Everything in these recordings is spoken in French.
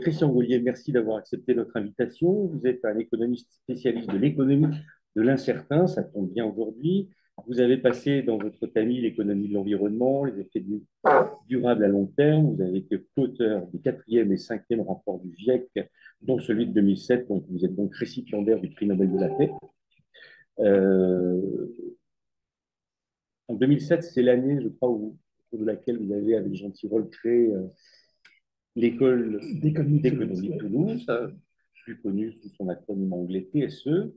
Christian Gaulier, merci d'avoir accepté notre invitation. Vous êtes un économiste spécialiste de l'économie de l'incertain, ça tombe bien aujourd'hui. Vous avez passé dans votre famille l'économie de l'environnement, les effets durables à long terme. Vous avez été co-auteur du quatrième et cinquième rapport du GIEC, dont celui de 2007. Donc, vous êtes donc récipiendaire du prix Nobel de la paix. Euh, En 2007, c'est l'année, je crois, au cours de laquelle vous avez, avec Jean Tirole, créé l'école d'économie de Toulouse, plus connue sous son acronyme anglais TSE,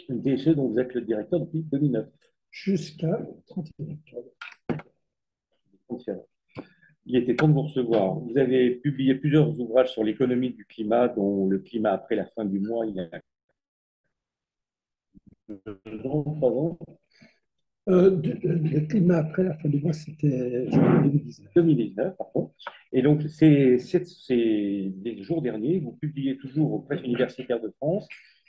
une TSE dont vous êtes le directeur depuis 2009. Jusqu'à 31 octobre. Il était temps de vous recevoir. Vous avez publié plusieurs ouvrages sur l'économie du climat, dont Le climat après la fin du mois, il y a 2 ans, 3 ans. Le climat après la fin du mois, c'était juin 2019. 2019, pardon. Et donc, ces des jours derniers, vous publiez toujours aux presses universitaires de France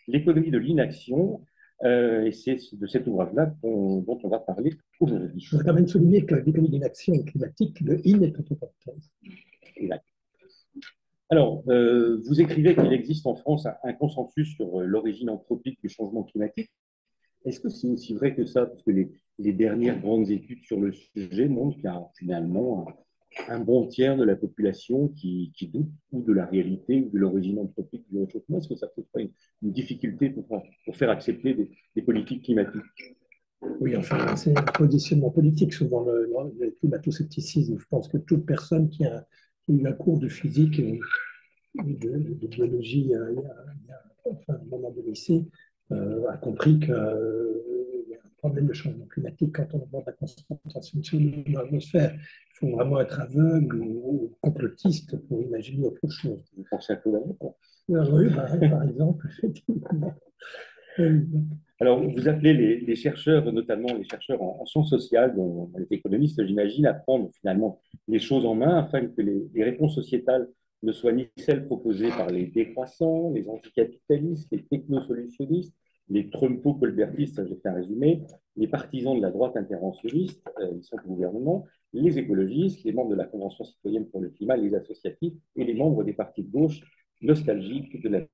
l'économie de l'inaction, et c'est de cet ouvrage-là dont on va parler aujourd'hui. Je voudrais quand même souligner que l'économie d'inaction climatique, le IN est entre parenthèses. Alors, vous écrivez qu'il existe en France un consensus sur l'origine anthropique du changement climatique. Est-ce que c'est aussi vrai que ça? Parce que les dernières grandes études sur le sujet montrent qu'il y a finalement un bon tiers de la population qui doute ou de la réalité ou de l'origine anthropique du réchauffement. Est-ce que ça pose pas une difficulté pour faire accepter des politiques climatiques? Oui, enfin, c'est un positionnement politique, souvent le climato-scepticisme. Je pense que toute personne qui a eu un cours de physique ou de biologie enfin, au moment de lycée a compris qu'il y a un problème de changement climatique quand on augmente la concentration de CO2 dans l'atmosphère. Il faut vraiment être aveugle ou complotiste pour imaginer autre chose. Vous pensez à quoi? Oui, par exemple, effectivement. Alors, vous appelez les chercheurs, notamment les chercheurs en sciences sociales, dont les économistes, j'imagine, à prendre finalement les choses en main afin que les réponses sociétales ne soient ni celles proposées par les décroissants, les anticapitalistes, les technosolutionnistes, les Trumpo-colbertistes, ça j'ai fait un résumé, les partisans de la droite interventionniste, ils sont au gouvernement, les écologistes, les membres de la Convention citoyenne pour le climat, les associatifs et les membres des partis de gauche nostalgiques de la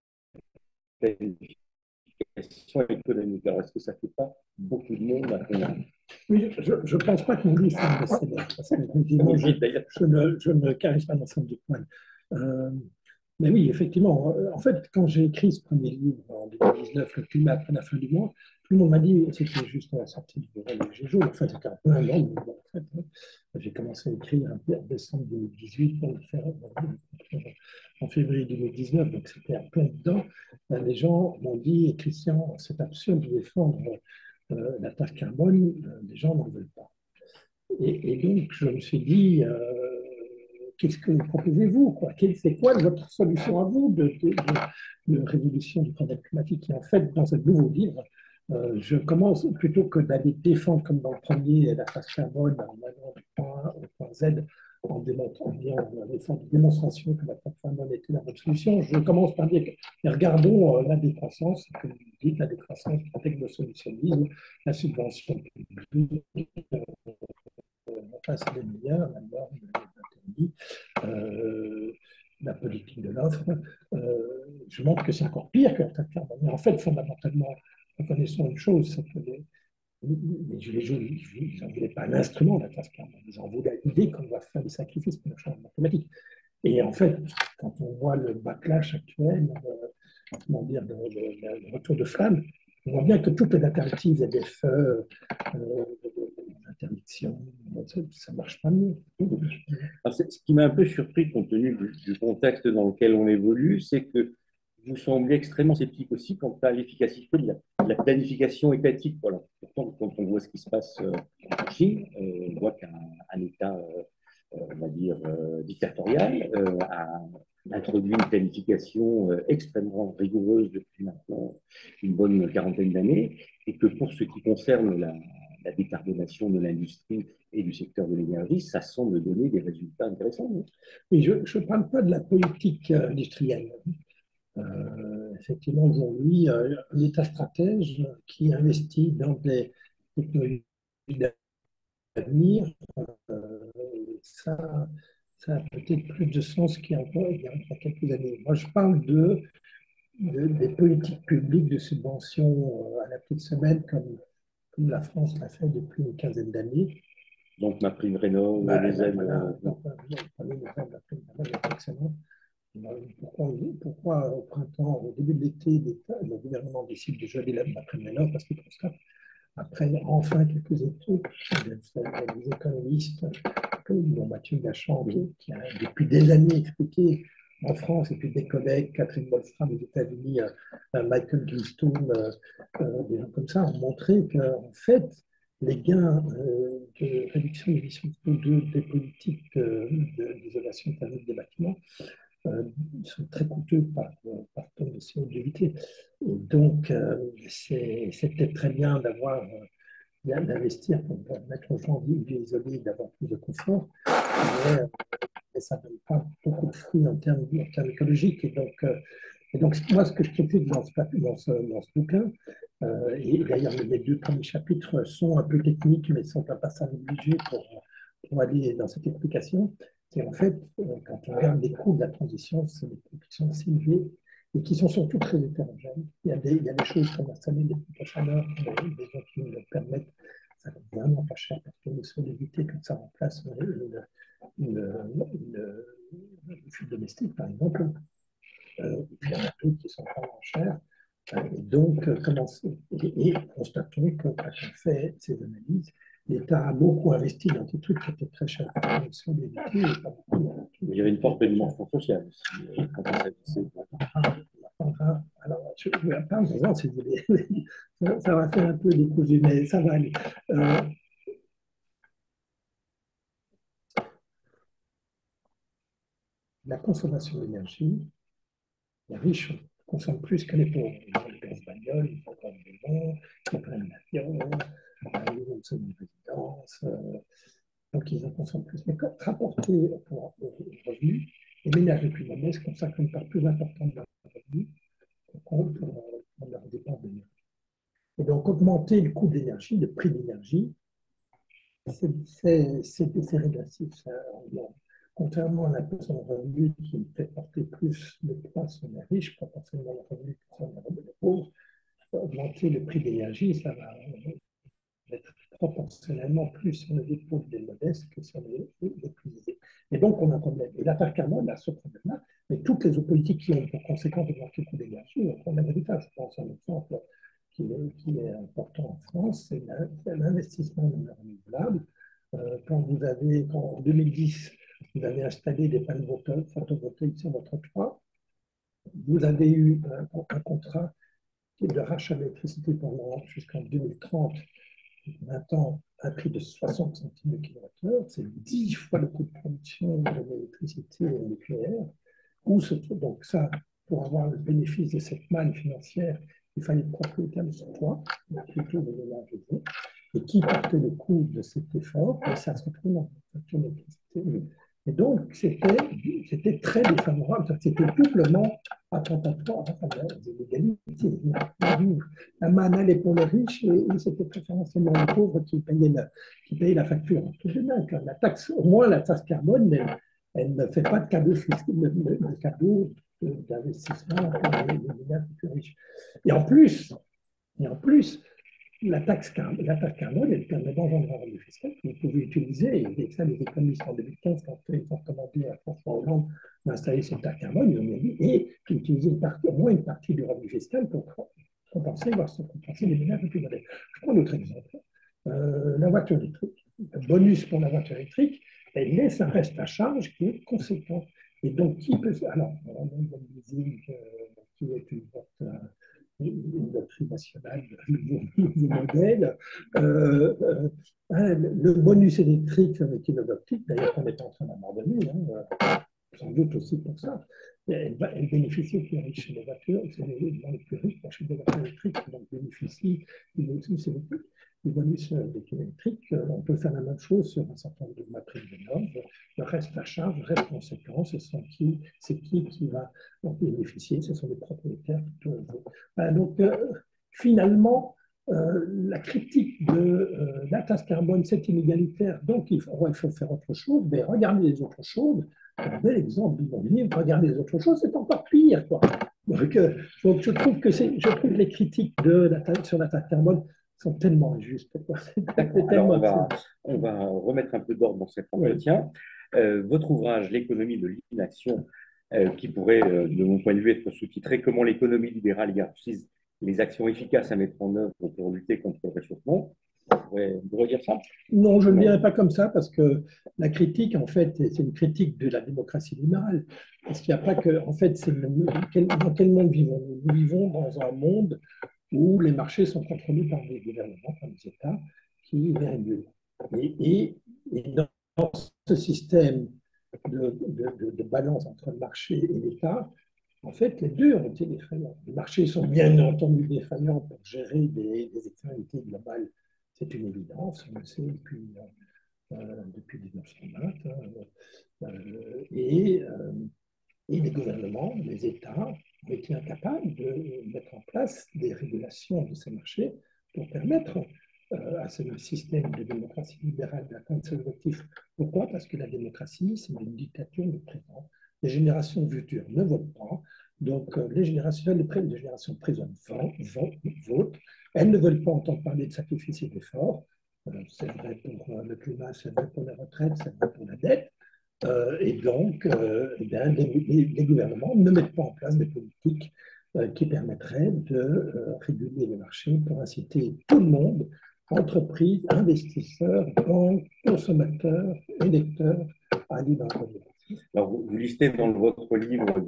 question économique. Alors, est-ce que ça ne fait pas beaucoup de monde à convaincre? Oui, je ne pense pas que mon livre soit un best-seller, parce que je ne caresse pas l'ensemble du point. Mais oui, effectivement, en fait, quand j'ai écrit ce premier livre en 2019, Le climat après la fin du mois, tout le monde m'a dit que c'était juste la sortie du bureau de Géjo. En fait, c'était un peu un long, mais en fait, j'ai commencé à écrire en décembre 2018 pour le faire en février 2019, donc c'était en plein dedans. Les gens m'ont dit, Christian, c'est absurde de défendre la taxe carbone, les gens n'en veulent pas. Et donc, je me suis dit, qu'est-ce que proposez-vous? C'est quoi votre solution à vous de résolution du problème climatique? Et en fait, dans ce nouveau livre, je commence plutôt que d'aller défendre, comme dans le premier, la taxe carbone en allant du point A au point Z, en démontrant, en faisant une démonstration que la taxe carbone était la bonne solution. Je commence par dire, regardons la décroissance, que vous dites, la décroissance, le technosolutionnisme, la subvention publique, enfin, c'est les meilleurs, la norme, l'interdit, la politique de l'offre. Je montre que c'est encore pire que la taxe carbone. Mais en fait, fondamentalement, reconnaissons une chose, c'est que les Gilets jaunes, ils n'en voulaient pas un instrument, la taxe carbone. Ils en voulaient l'idée qu'on va faire des sacrifices pour le changement climatique. Et en fait, quand on voit le backlash actuel, comment dire, le retour de flamme, on voit bien que toutes les alternatives, ZFE, interdiction, ça ne marche pas mieux. Alors, ce qui m'a un peu surpris compte tenu du contexte dans lequel on évolue, c'est que vous semblez extrêmement sceptique aussi quant à l'efficacité de la planification étatique. Voilà. Pourtant, quand on voit ce qui se passe en Chine, on voit qu'un État, on va dire, dictatorial a introduit une planification extrêmement rigoureuse depuis maintenant une bonne quarantaine d'années, et que pour ce qui concerne la décarbonation de l'industrie et du secteur de l'énergie, ça semble donner des résultats intéressants. Non? Oui, je ne parle pas de la politique industrielle. Effectivement, aujourd'hui, un État stratège qui investit dans des technologies d'avenir, ça, ça a peut-être plus de sens qu'il y a encore il y a quelques années. Moi, je parle des politiques publiques de subvention à la petite semaine, comme la France l'a fait depuis une quinzaine d'années. Donc, ma prime rénov, Bah, les aides. prenez l'exemple de la prime rénov, c'est excellent. Pourquoi au printemps, au début de l'été, le gouvernement décide de geler la prime rénov? Parce qu'il constate, après enfin quelques études, des économistes comme Mathieu Gachamp, qui a depuis des années expliqué en France, et puis des collègues, Catherine Wolfram aux États-Unis, Michael Gilstone, des gens comme ça, ont montré qu'en fait, les gains de réduction d'émissions de CO2 des politiques d'isolation thermique des bâtiments sont très coûteux par tonne de CO2 évité. Et donc, c'est peut-être très bien d'investir pour permettre aux gens d'y isoler, d'avoir plus de confort, mais ça ne donne pas beaucoup de fruits en termes écologiques. Et donc, moi, ce que je critique dans ce bouquin, et d'ailleurs les deux premiers chapitres sont un peu techniques, mais sont un passage obligé pour aller dans cette explication, c'est en fait, quand on regarde les coûts de la transition, c'est des coûts qui sont assez élevés et qui sont surtout très hétérogènes. Il y a des choses comme installer des pompes à chaleur, des gens qui nous le permettent, ça coûte vraiment pas cher parce que sur l'éviter comme ça remplace une fuite domestique, par exemple. Et puis il y en a d'autres qui sont vraiment chers. Et donc, constatons que quand on fait ces analyses, l'État a beaucoup investi dans des trucs qui étaient très chers. Il y avait une forte dimension sociale aussi. Alors, je ne vais pas en si vous voulez. Ça va faire un peu décousu, mais ça va aller. La consommation d'énergie, les riches consomment plus que les pauvres. Ils ont des grosses bagnoles, ils ont encore des maisons, ils prennent l'avion, ils ont une résidence. Donc, ils en consomment plus. Mais quand rapporté aux revenus, les ménages les plus modestes consacrent une part plus importante de leurs revenus pour leurs dépenses d'énergie. Et donc, augmenter le coût de l'énergie, le prix de l'énergie, c'est régressif. Contrairement à l'impôt sur le revenu qui fait porter plus de poids sur les riches, proportionnellement le revenu que sur les pauvres, augmenter le prix de l'énergie, ça va être proportionnellement plus sur les épaules des modestes que sur les plus aisés. Et donc, on a un problème. Et la part carbone a ce problème-là, mais toutes les autres politiques qui ont pour conséquence d'augmenter le coût de l'énergie ont un problème résultat. Je pense à un exemple qui est important en France, c'est l'investissement dans les renouvelables. En 2010, vous avez installé des panneaux photovoltaïques sur votre toit, vous avez eu un contrat de rachat d'électricité pendant jusqu'en 2030, maintenant un prix de 60 centimes de kilowattheure, c'est 10 fois le coût de production de l'électricité nucléaire. Donc ça, pour avoir le bénéfice de cette manne financière, il fallait le propriétaire de ce toit, plutôt le ménage aisé, et qui portait le coût de cet effort, et ça se retrouve dans la facture d'électricité. Et donc, c'était très défavorable, c'était doublement attentatoire aux inégalités. La manne allait pour les riches et c'était préférentiellement les pauvres qui payaient la facture. Tout de même, la taxe, au moins la taxe carbone, elle ne fait pas de cadeau d'investissement pour les ménages les plus riches. Et en plus, la taxe carbone, elle permet d'engendrer un revenu fiscal que vous pouvez utiliser. Et ça, les économistes en 2015, quand ils ont demandé à François Hollande d'installer cette taxe carbone, ils ont dit et utiliser au moins une partie du revenu fiscal pour compenser les ménages les plus modestes. Je prends un autre exemple. La voiture électrique. Le bonus pour la voiture électrique, elle laisse un reste à charge qui est conséquent. Et donc, qui peut. Alors, on a une leasing qui est une doctrine nationale, nouveau modèle. Le bonus électrique avec une optique, d'ailleurs, on est en train d'abandonner, sans doute aussi pour ça. Elle bénéficie aux plus riches. Les voitures, c'est les plus riches qui achètent des voitures électriques, donc bénéficient du bonus électrique. Les bonus électriques, on peut faire la même chose sur un certain nombre de matériaux de normes. Le reste à charge reste conséquent. C'est qui va en bénéficier? Ce sont les propriétaires plutôt. Donc, finalement, la critique de la taxe carbone, c'est inégalitaire, donc il faut faire autre chose, mais regardez les autres choses. Un bel exemple de mon livre, regardez les autres choses, c'est encore pire, quoi. Donc je trouve que les critiques sur la taxe carbone sont tellement injustes. Alors, on va remettre un peu d'ordre dans cet entretien. Votre ouvrage, L'économie de l'inaction, qui pourrait, de mon point de vue, être sous-titré Comment l'économie libérale garantise les actions efficaces à mettre en œuvre pour lutter contre le réchauffement. Vous pourrez dire ça? Non, je ne le dirais pas comme ça, parce que la critique, en fait, c'est une critique de la démocratie libérale. Parce qu'il n'y a pas que. En fait, dans quel monde vivons-nous? Nous vivons dans un monde où les marchés sont contrôlés par des gouvernements, par des États qui les régulent. Et dans ce système de balance entre le marché et l'État, en fait, les deux ont été défaillants. Les marchés sont bien entendu défaillants pour gérer des externalités globales. C'est une évidence, on le sait depuis 1920. Et les gouvernements, les États ont été incapables de mettre en place des régulations de ces marchés pour permettre à ce système de démocratie libérale d'atteindre ses objectifs. Pourquoi? Parce que la démocratie, c'est une dictature de présent. Les générations futures ne votent pas. Donc, les générations présentes votent. Elles ne veulent pas entendre parler de sacrifice et d'effort. C'est vrai pour le climat, c'est vrai pour les retraites, c'est vrai pour la dette. Et donc, les gouvernements ne mettent pas en place des politiques qui permettraient de réguler les marchés pour inciter tout le monde, entreprises, investisseurs, banques, consommateurs, électeurs, à libre choix. Alors, vous listez dans votre livre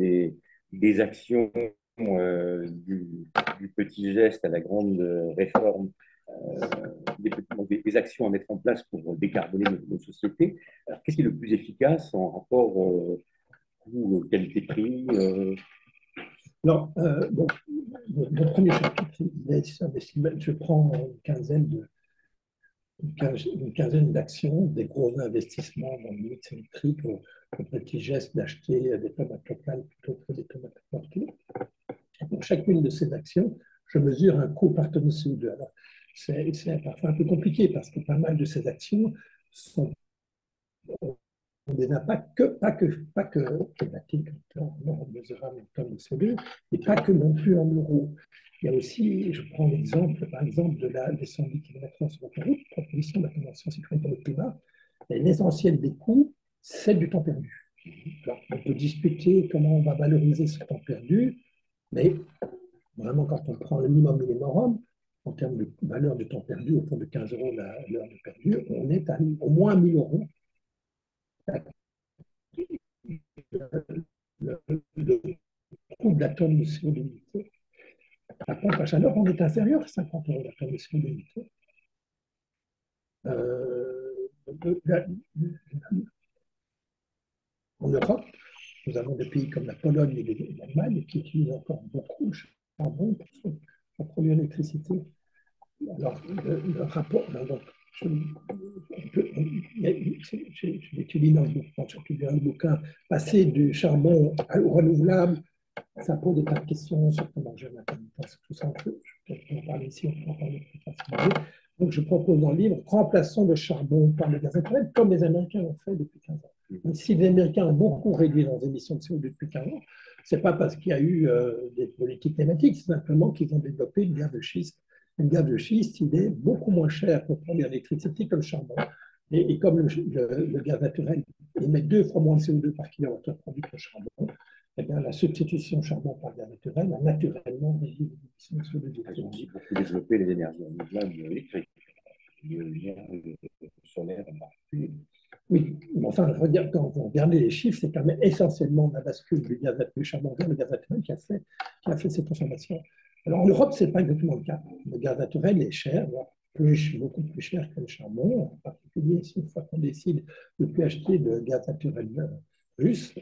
des actions du petit geste à la grande réforme, des actions à mettre en place pour décarboner nos sociétés. Alors, qu'est-ce qui est le plus efficace en rapport coût, qualité-prix Alors, bon, le premier chapitre, je prends une quinzaine d'actions, des gros investissements dans le mix électrique, au petit geste d'acheter des tomates locales plutôt que des tomates importées. Pour chacune de ces actions, je mesure un coût par tonne de CO2. Alors, c'est parfois un peu compliqué parce que pas mal de ces actions ont des impacts pas que climatiques, en mesurant une tonne de CO2, et pas que non plus en euros. Il y a aussi, je prends l'exemple, par exemple, des 110 km/h sur l'autoroute, proposition de la Convention citoyenne pour le climat. L'essentiel des coûts, c'est du temps perdu. Alors, on peut discuter comment on va valoriser ce temps perdu, mais vraiment, quand on prend le minimum minimum, en termes de valeur du temps perdu, autour de 15 euros l'heure de perdu, on est à au moins 1 000 euros. Le coût de la tonne de CO2 limitée. À pompe à chaleur, on est inférieur à 50 euros la tonne de CO2 limitée. En Europe, nous avons des pays comme la Pologne et l'Allemagne qui utilisent encore beaucoup le charbon pour produire l'électricité. Alors, le rapport, donc, j'ai étudié dans le bouquin, passer du charbon au renouvelable, ça pose des tas de questions sur comment gérer la permittance, tout ça. Je peux en parler ici, on peut en parler plus facilement. Donc, je propose dans le livre, remplaçons le charbon par le gaz naturel, comme les Américains l'ont fait depuis 15 ans. Donc, si les Américains ont beaucoup réduit leurs émissions de CO2 depuis 15 ans, ce n'est pas parce qu'il y a eu des politiques climatiques, c'est simplement qu'ils ont développé une gaz de schiste. Une gaz de schiste, il est beaucoup moins cher pour produire l'électricité que le charbon. Et comme le gaz naturel émet 2 fois moins de CO2 par kilowattheure produit que le charbon, eh bien, la substitution charbon par gaz naturel a naturellement réduit les émissions de CO2. Ils ont aussi beaucoup développé les énergies renouvelables électriques. Le solaire en particulier. Oui, mais enfin, quand vous regardez les chiffres, c'est quand même essentiellement la bascule du charbon vers le gaz naturel qui a fait cette transformation. Alors en Europe, ce n'est pas exactement le cas. Le gaz naturel est cher, beaucoup plus cher que le charbon, en particulier si une fois qu'on décide de ne plus acheter de gaz naturel russe.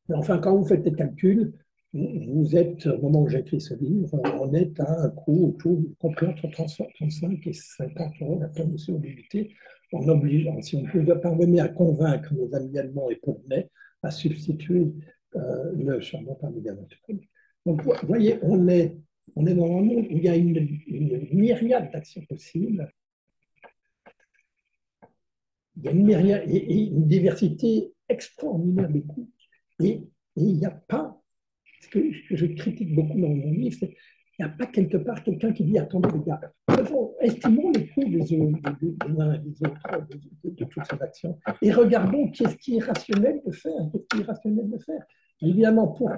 Mais enfin, quand vous faites les calculs, vous êtes, au moment où j'ai écrit ce livre, on est à un coût compris entre 35 et 50 euros la tonne de CO2, en obligeant, si on peut parvenir à convaincre nos amis allemands et polonais à substituer le charbon par le gaz naturel. Donc, vous voyez, on est On est dans un monde où il y a une myriade d'actions possibles, il y a une myriade et une diversité extraordinaire des coûts. Et il n'y a pas, ce que je critique beaucoup dans mon livre, c'est qu'il n'y a pas quelque part quelqu'un qui dit attendez les gars, estimons les coûts des uns et des autres de toutes ces actions et regardons qu'est-ce qui est rationnel de faire, qu'est-ce qui est irrationnel de faire. Évidemment, pour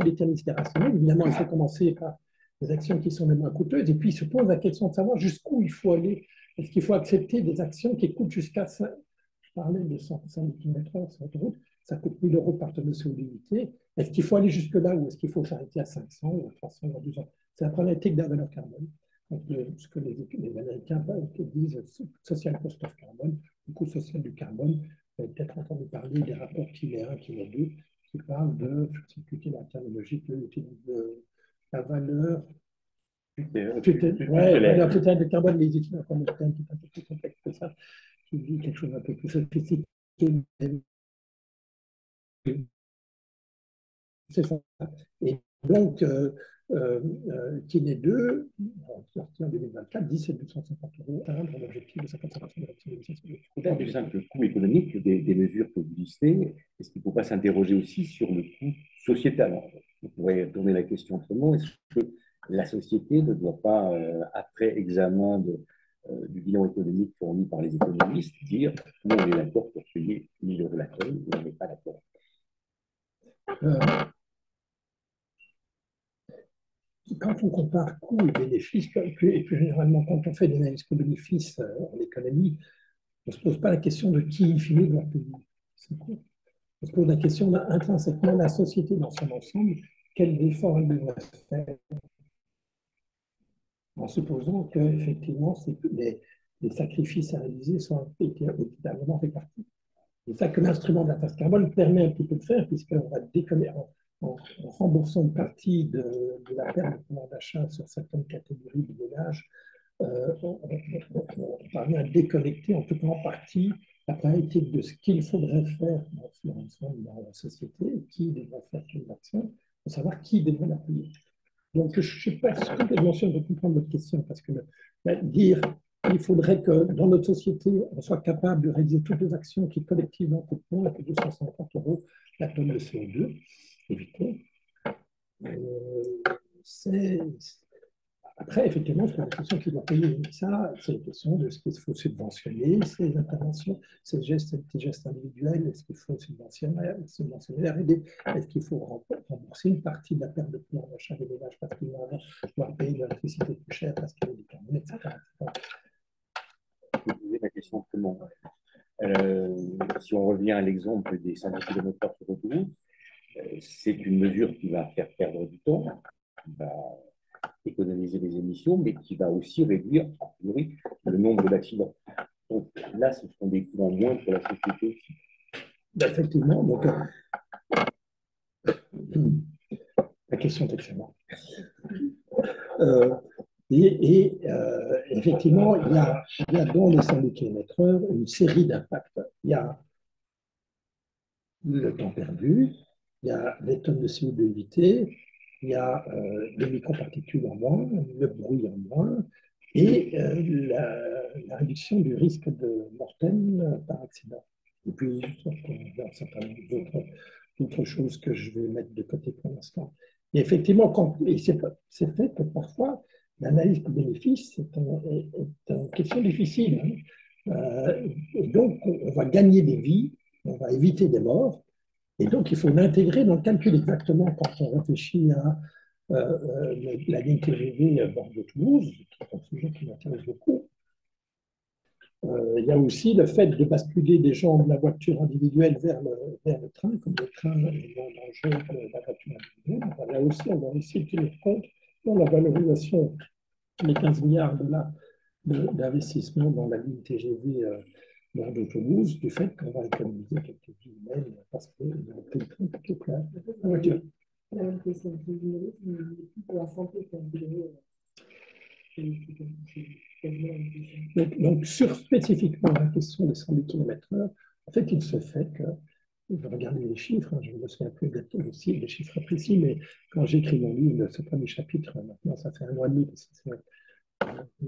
déterminer ce qui est rationnel, évidemment, il faut commencer par des actions qui sont les moins coûteuses et puis il se pose la question de savoir jusqu'où il faut aller. Est-ce qu'il faut accepter des actions qui coûtent jusqu'à, je parlais de 105 km/h sur l'autoroute, ça coûte 1 000 euros par tonne de CO2. Est-ce qu'il faut aller jusque-là ou est-ce qu'il faut s'arrêter à 500 ou à 300 ou à 200? C'est la problématique de la valeur carbone. Donc, ce que les Américains disent social cost of carbone, le coût social du carbone. Vous avez peut-être entendu parler des rapports Kiné 1, Kiné 2, qui parlent de, je ne sais plus quelle est la terminologie, de la valeur. La totale de carbone, les études en termes qui est un peu plus complexe que ça, qui dit quelque chose d'un peu plus sophistiqué. C'est ça. Et donc, Kiné 2, sorti en 2024, dit c'est 250 euros, atteindre l'objectif de 55% de réduction d'émissions. Au-delà du simple coût économique des mesures que vous listez, est-ce qu'il ne faut pas s'interroger aussi sur le coût sociétal? On pourrait tourner la question autrement. Est-ce que la société ne doit pas, après examen du bilan économique fourni par les économistes, dire nous, on est d'accord pour payer 1 000 euros la tonne, ou on n'est pas d'accord? Quand on compare coûts et bénéfices, et plus généralement quand on fait des analyses coûts-bénéfices en économie, on ne se pose pas la question de qui, in fine, doit payer. On se pose la question intrinsèquement de la société dans son ensemble, quel effort elle devrait faire, en supposant qu'effectivement, les sacrifices à réaliser sont équitablement répartis. C'est ça que l'instrument de la taxe carbone permet un petit peu de faire, puisqu'on va déconner en remboursant une partie de la perte de pouvoir d'achat sur certaines catégories de ménages, on parvient à déconnecter, en tout cas en partie, la problématique de ce qu'il faudrait faire dans la société, qui devrait faire quelle action, pour savoir qui devrait la payer. Donc, je ne suis pas complètement sûr de comprendre votre question, parce que dire qu'il faudrait que dans notre société, on soit capable de réaliser toutes les actions qui collectivement coûtent moins que 250 euros la tonne de CO2, éviter. Après, effectivement, c'est la question qui doit payer. Ça, c'est la question de ce qu'il faut subventionner, ces interventions, ces gestes individuels, est-ce qu'il faut subventionner la R&D, est-ce qu'il faut rembourser une partie de la perte de pouvoir d'achat des ménages parce qu'ils vont devoir payer l'électricité plus chère parce qu'il y a des carbone, etc. Je vais poser la question autrement. Si on revient à l'exemple des 110 km/h sur autoroute, c'est une mesure qui va faire perdre du temps, qui va économiser les émissions, mais qui va aussi réduire, a priori, le nombre d'accidents. Donc là, ce sont des coûts en moins pour la société aussi. Effectivement, donc, la question est excellente. Effectivement, il y a dans les 100 km/h une série d'impacts. Il y a le temps perdu, il y a les tonnes de CO2 évitées, il y a les microparticules en moins, le bruit en moins, et la réduction du risque de mortem par accident. Et puis, il y a un certain nombre d'autres choses que je vais mettre de côté pour l'instant. Et effectivement, c'est vrai que parfois, l'analyse coût-bénéfice est une question difficile. Et donc, on va gagner des vies, on va éviter des morts. Et donc, il faut l'intégrer dans le calcul exactement quand on réfléchit à la ligne TGV Bordeaux-Toulouse, qui est un sujet qui m'intéresse beaucoup. Il y a aussi le fait de basculer des gens de la voiture individuelle vers le train, comme le train est moins dangereux que la voiture individuelle. Là aussi, on va aussi tenir compte dans la valorisation des 15 milliards d'investissement dans la ligne TGV Bordeaux-Toulouse, du fait qu'on va économiser quelques vies humaines parce qu'il n'y a plus de train plutôt que la voiture. Pour la santé, donc, sur spécifiquement la question des 110 km/h, en fait, il se fait que je regardais les chiffres, hein, je ne me souviens plus aussi des chiffres précis, mais quand j'écris mon livre, ce premier chapitre, maintenant ça fait 1 mois et demi, parce que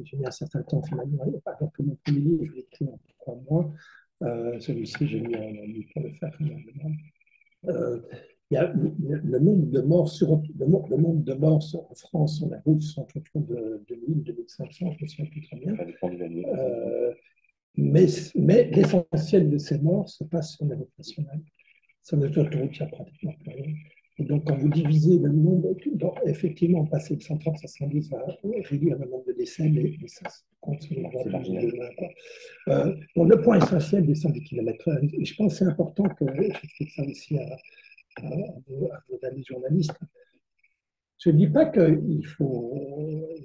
j'ai mis un certain temps finalement, alors que mon premier livre, je l'ai écrit en 3 mois, celui-ci, j'ai mis un an pour le faire finalement. Il y a le nombre de morts le nombre de morts en France sur la route sont autour de 2000, 2500, je me souviens plus très bien. Mais l'essentiel de ces morts se passe sur la route nationale. Sur les autoroutes, il n'y a pratiquement plus rien. Et donc, quand vous divisez le nombre, effectivement, passer de 130 à 110 va réduire le nombre de décès, mais ça se compte sur les donc, le point essentiel des 110 km/h, et je pense que c'est important que j'explique ça aussi à vos amis journalistes. Je ne dis pas qu'il faut,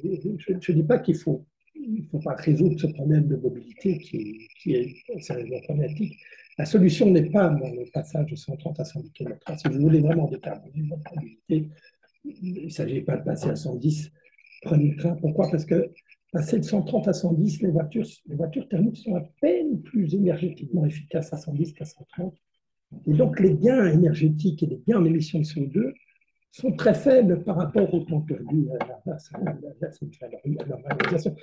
je dis pas qu'il faut, il faut pas résoudre ce problème de mobilité qui est sérieusement problématique. La solution n'est pas dans le passage de 130 à 110 km/h. Si vous voulez vraiment décarboner votre mobilité, il ne s'agit pas de passer à 110. Prenez le train. Pourquoi? Parce que passer de 130 à 110, les voitures thermiques sont à peine plus énergétiquement efficaces à 110 qu'à 130. Et donc, les gains énergétiques et les gains en émissions de CO2 sont très faibles par rapport au temps perdu à la normalisation.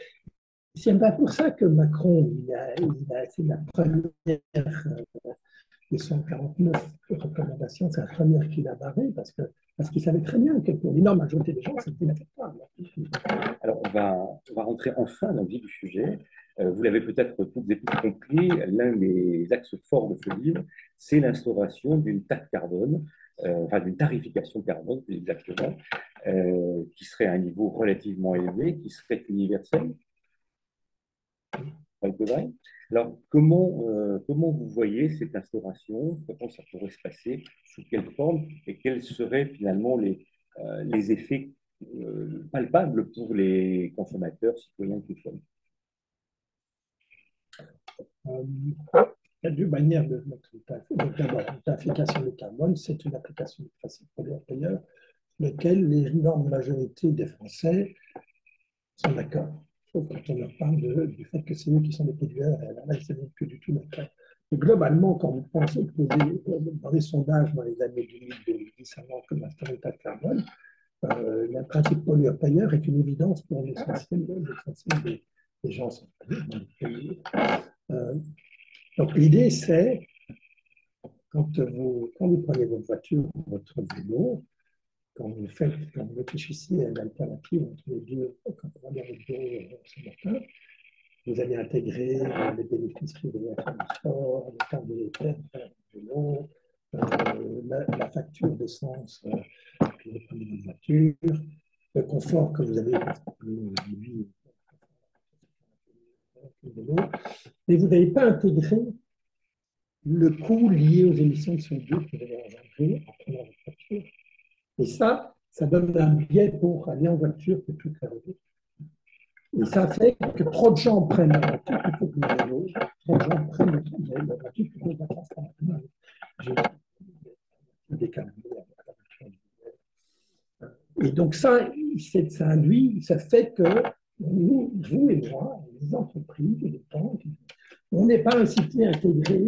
C'est bien pour ça que Macron, c'est la première des 149 recommandations, c'est la première qu'il a barrée parce qu'il savait très bien que pour l'énorme majorité des gens, c'était inacceptable. Alors, on va rentrer enfin dans le vif du sujet. Vous l'avez peut-être toutes et tous compris, l'un des axes forts de ce livre, c'est l'instauration d'une taxe carbone, enfin d'une tarification carbone, plus exactement, qui serait à un niveau relativement élevé, qui serait universelle. Alors, comment vous voyez cette instauration? Comment ça pourrait se passer? Sous quelle forme? Et quels seraient finalement les effets palpables pour les consommateurs, citoyens que nous sommes? Il y a deux manières de mettre une taxe. D'abord, une tarification de carbone, c'est une application du principe pollueur-payeur, lequel l'énorme majorité des Français sont d'accord. Sauf quand on leur parle du fait que c'est eux qui sont des pollueurs, et alors là, ce n'est plus du tout le cas. Et globalement, quand vous pensez que dans les sondages dans les années 2000-2010, avant que l'instauration de taxe carbone, le principe pollueur-payeur est une évidence pour l'essentiel des gens. Donc l'idée, c'est, quand vous prenez votre voiture ou votre vélo, quand vous réfléchissez à l'alternative entre les deux, quand on va dans le bureau ce matin, vous allez intégrer les bénéfices privés à faire du sport, le temps monétaire pour faire du vélo, la facture d'essence que vous prenez votre voiture, le confort que vous avez mais vous n'avez pas intégré le coût lié aux émissions de CO2 que vous allez engendrer en prenant votre voiture. Et ça donne un biais pour aller en voiture que tout faire. Et ça fait que trop de gens prennent la voiture plutôt que le vélo, trop de gens prennent la voiture plutôt que la transport. J'ai décalé la voiture. Et donc ça induit, ça fait que nous, vous et moi, les entreprises, les banques, on n'est pas incité à intégrer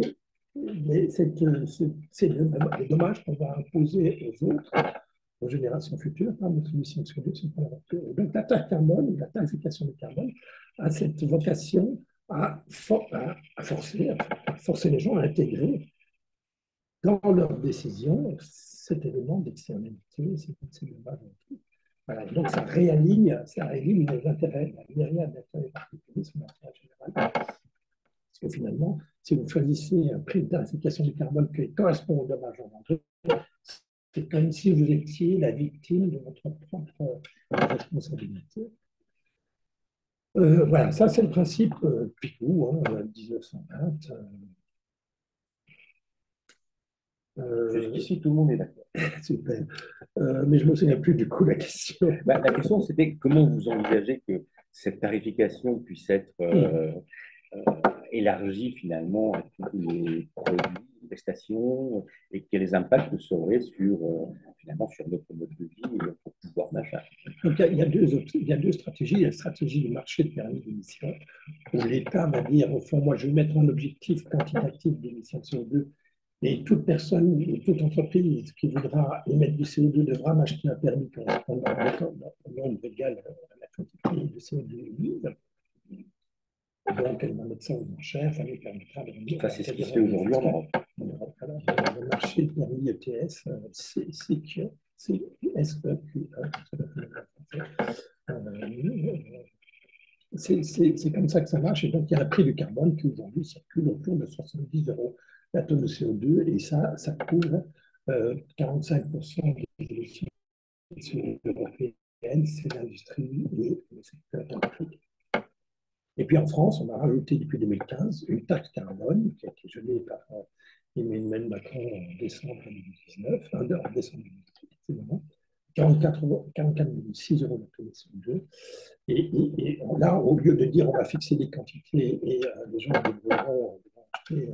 c'est les dommages qu'on va imposer aux autres, aux générations futures, par notre émission de CO2 sur la voiture. Et donc la taxe carbone, la tarification du carbone, a cette vocation à forcer les gens à intégrer dans leurs décisions cet élément d'externalité, ces dommages. Voilà. Donc ça réaligne les intérêts, la myriade d'intérêts particuliers sur l'intérêt général. Parce que finalement, si vous choisissez un prix de tarification du carbone qui correspond aux dommages engendrés, c'est comme si vous étiez la victime de votre propre responsabilité. Voilà, ça c'est le principe Picou, 1920. Jusqu'ici, tout le monde est d'accord. Super. Mais je ne me souviens plus du coup la question. La question, c'était comment vous envisagez que cette tarification puisse être élargie finalement à tous les produits, prestations, et quels impacts ça aurait finalement sur notre mode de vie et notre pouvoir d'achat. Donc il y a deux stratégies. Il y a la stratégie du marché de permis d'émission, où l'État va dire, au fond, moi je vais mettre un objectif quantitatif d'émissions de CO2 Et toute personne, toute entreprise qui voudra émettre du CO2 devra m'acheter un permis correspondant au nombre égal à la quantité de CO2 émise. Donc, elle va mettre ça aux enchères, ça nous permettra de revenir. Ça, c'est ce qui se fait aujourd'hui en Europe. Le marché du permis ETS, CSEQ, c'est comme ça que ça marche. Et donc, il y a un prix du carbone qui aujourd'hui circule autour de 70 euros la tonne de CO2. Et ça couvre 45% des émissions européennes, c'est l'industrie et le secteur électrique. Et puis en France, on a rajouté depuis 2015 une taxe carbone qui a été gelée par Emmanuel Macron en décembre 2019, en décembre 2018, 44,6 euros la tonne de CO2. Et là, au lieu de dire on va fixer des quantités et les gens devront acheter,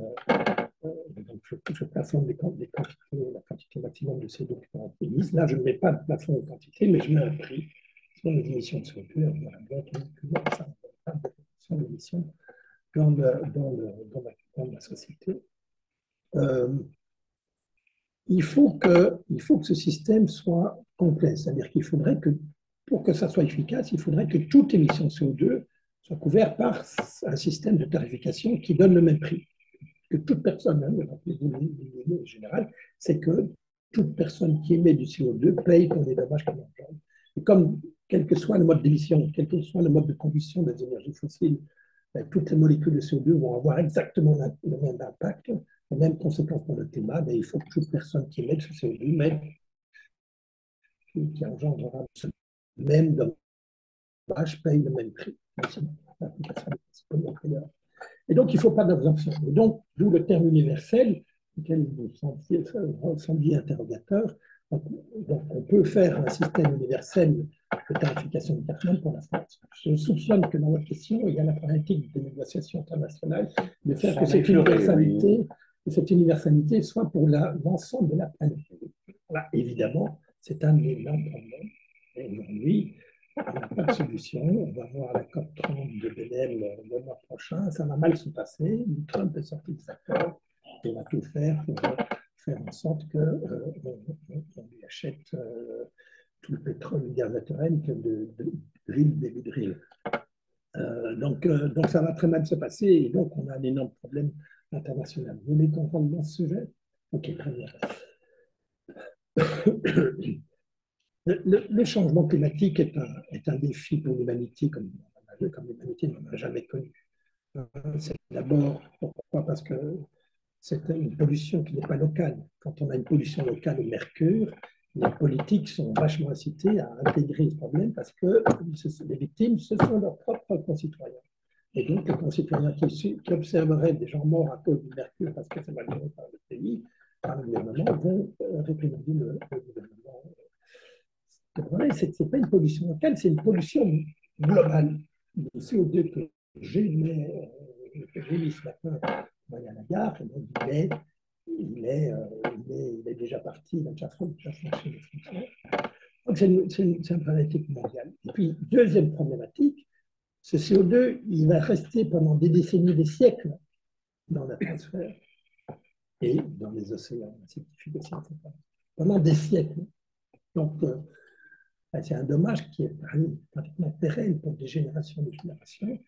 donc je plafonne les quantités, la quantité maximum de CO2 qui vont être émises. Là, je ne mets pas de plafond de quantité, mais je mets un prix sur les émissions de CO2. On verra bien que ça d'émissions dans la société. Il faut que ce système soit complet, c'est-à-dire qu'il faudrait que, pour que ça soit efficace, il faudrait que toute émission de CO2 soit couverte par un système de tarification qui donne le même prix. Que toute personne, l'idée générale, c'est que toute personne qui émet du CO2 paye pour les dommages qu'elle engendre. Et comme, quel que soit le mode d'émission, quel que soit le mode de combustion des énergies fossiles, toutes les molécules de CO2 vont avoir exactement le même impact, les mêmes conséquences pour le climat. Il faut que toute personne qui émet ce CO2, mais qui engendrera ce même dommage, paye le même prix. Et donc, il ne faut pas d'exemption. Et donc, d'où le terme universel, auquel vous sembliez interrogateur. Donc, on peut faire un système universel de tarification du carbone pour la France. Je soupçonne que dans votre question, il y a la pratique des négociations internationales de faire que cette universalité soit pour l'ensemble de la planète. Là, évidemment, c'est un énorme problème. Et aujourd'hui, on n'a pas de solution. On va voir la COP30 de Belém le mois prochain. Ça va mal se passer. Trump est sorti de sa accord. Il va tout faire pour faire en sorte qu'on lui achète tout le pétrole et le gaz naturel que de drill, baby drill. Donc, ça va très mal se passer et donc on a un énorme problème international. Vous voulez comprendre dans ce sujet? Ok, très bien. Le changement climatique est un défi pour l'humanité comme l'humanité n'en a jamais connu. C'est d'abord, pourquoi? Parce que c'est une pollution qui n'est pas locale. Quand on a une pollution locale au mercure, les politiques sont vachement incités à intégrer ce problème parce que les victimes, ce sont leurs propres concitoyens. Et donc, les concitoyens qui observeraient des gens morts à cause du mercure parce que c'est mal géré par le pays, par le gouvernement, vont réprimander le gouvernement. Le problème, c'est que ce n'est pas une pollution locale, c'est une pollution globale. Le CO2 que j'ai mis ce matin à la gare, et donc il est déjà parti, il a déjà franchi les frontières. Donc c'est une problématique mondiale. Et puis, deuxième problématique, ce CO2, il va rester pendant des décennies, des siècles dans l'atmosphère et dans les océans, pendant des siècles. Donc, c'est un dommage qui est pratiquement pérenne pour des générations et des générations.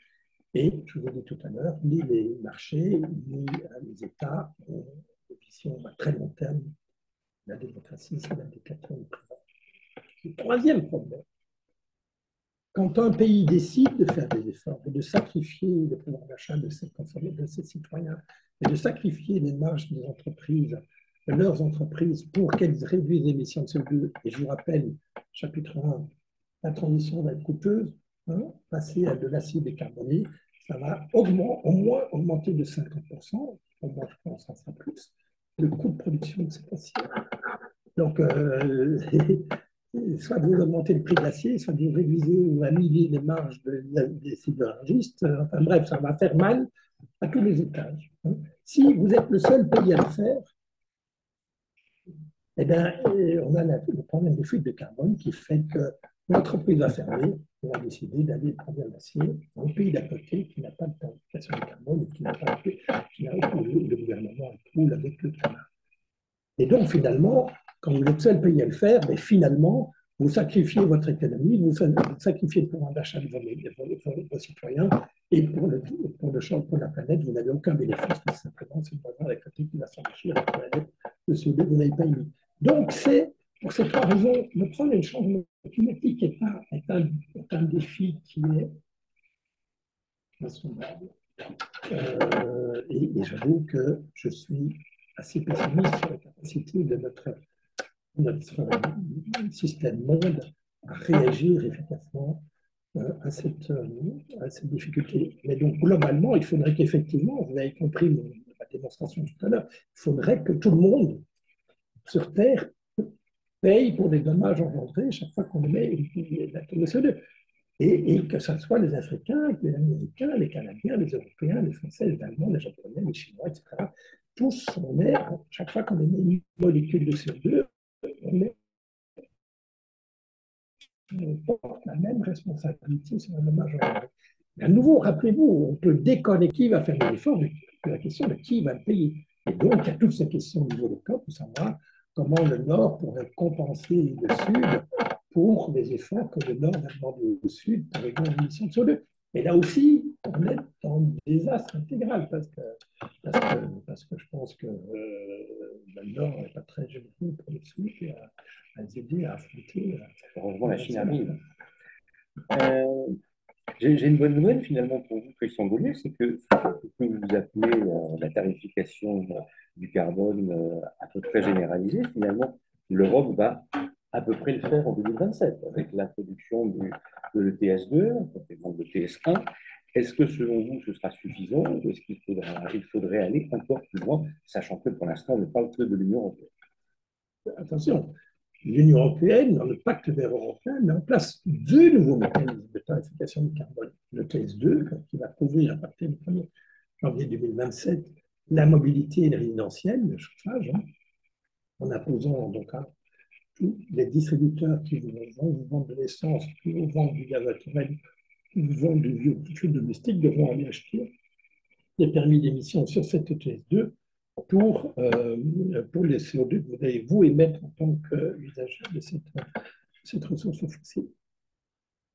Et, je vous l'ai dit tout à l'heure, ni les marchés, ni les États ont des visions à très long terme. La démocratie, c'est la dictature du pouvoir. Le troisième problème, quand un pays décide de faire des efforts et de sacrifier le pouvoir d'achat de ses citoyens et de sacrifier les marges des entreprises, de leurs entreprises pour qu'elles réduisent les émissions de CO2, et je vous rappelle, chapitre 1, la transition va être coûteuse, passer à de l'acide décarboné, ça va au moins augmenter de 50%, au moins je pense que ça sera plus, le coût de production de cet acier. Donc, soit vous augmentez le prix de l'acier, soit vous réduisez ou annulez les marges des sidérurgistes. Enfin bref, ça va faire mal à tous les étages. Si vous êtes le seul pays à le faire, eh bien, on a le problème des fuites de carbone qui fait que l'entreprise va fermer, on va décider d'aller produire l'acier dans le pays d'à côté qui n'a pas de tarification de carbone et qui n'a pas où le gouvernement roule avec le climat. Et donc, finalement, quand vous êtes le seul pays à le faire, mais finalement, vous sacrifiez votre économie, vous sacrifiez le pouvoir d'achat de vos citoyens, et pour la planète, vous n'avez aucun bénéfice, tout simplement, c'est le voisin à côté qui va s'enrichir, la planète, le CO2, vous n'avez pas émis. Donc, c'est pour ces trois raisons, le problème du changement climatique est un défi qui est insondable. Et j'avoue que je suis assez pessimiste sur la capacité de notre système monde à réagir efficacement à cette difficulté. Mais donc, globalement, il faudrait qu'effectivement, vous avez compris ma démonstration tout à l'heure, il faudrait que tout le monde sur Terre paye pour des dommages engendrés chaque fois qu'on émet la tonne de CO2. Et que ce soit les Africains, les Américains, les Canadiens, les Européens, les Français, les Allemands, les Japonais, les Chinois, etc. Tous, chaque fois qu'on émet une molécule de CO2, on porte la même responsabilité sur un dommage engendré. À nouveau, rappelez-vous, on peut déconner qui va faire l'effort de la question de qui va le payer. Et donc, il y a toutes ces questions au niveau local pour savoir comment le Nord pourrait compenser le Sud pour les efforts que le Nord a demandé au Sud pour réduire l'émission de CO2. Et là aussi, on est dans le désastre intégral parce que je pense que le Nord n'est pas très généreux pour le Sud et à les aider à affronter. Heureusement, la Chine arrive. J'ai une bonne nouvelle finalement pour vous, Christian Gaulier, c'est que ce que vous appelez la tarification du carbone à peu près généralisée, finalement, l'Europe va à peu près le faire en 2027 avec l'introduction de l'ETS2, complément de l'ETS1. Est-ce que selon vous, ce sera suffisant ou est-ce qu'il faudrait aller encore plus loin, sachant que pour l'instant, on ne parle que de l'Union européenne? Attention, l'Union européenne, dans le pacte vert européen, met en place deux nouveaux mécanismes de tarification du carbone. Le TS2, qui va couvrir à partir du 1er janvier 2027 la mobilité et le résidentiel, le chauffage, en imposant donc à tous les distributeurs qui vous vendent de l'essence, qui vous vendent du gaz naturel, qui vous vendent du biofuel domestique, devront aller acheter des permis d'émission sur cette ETS2 pour les CO2 que vous allez vous émettre en tant qu'usager de cette ressource fossile.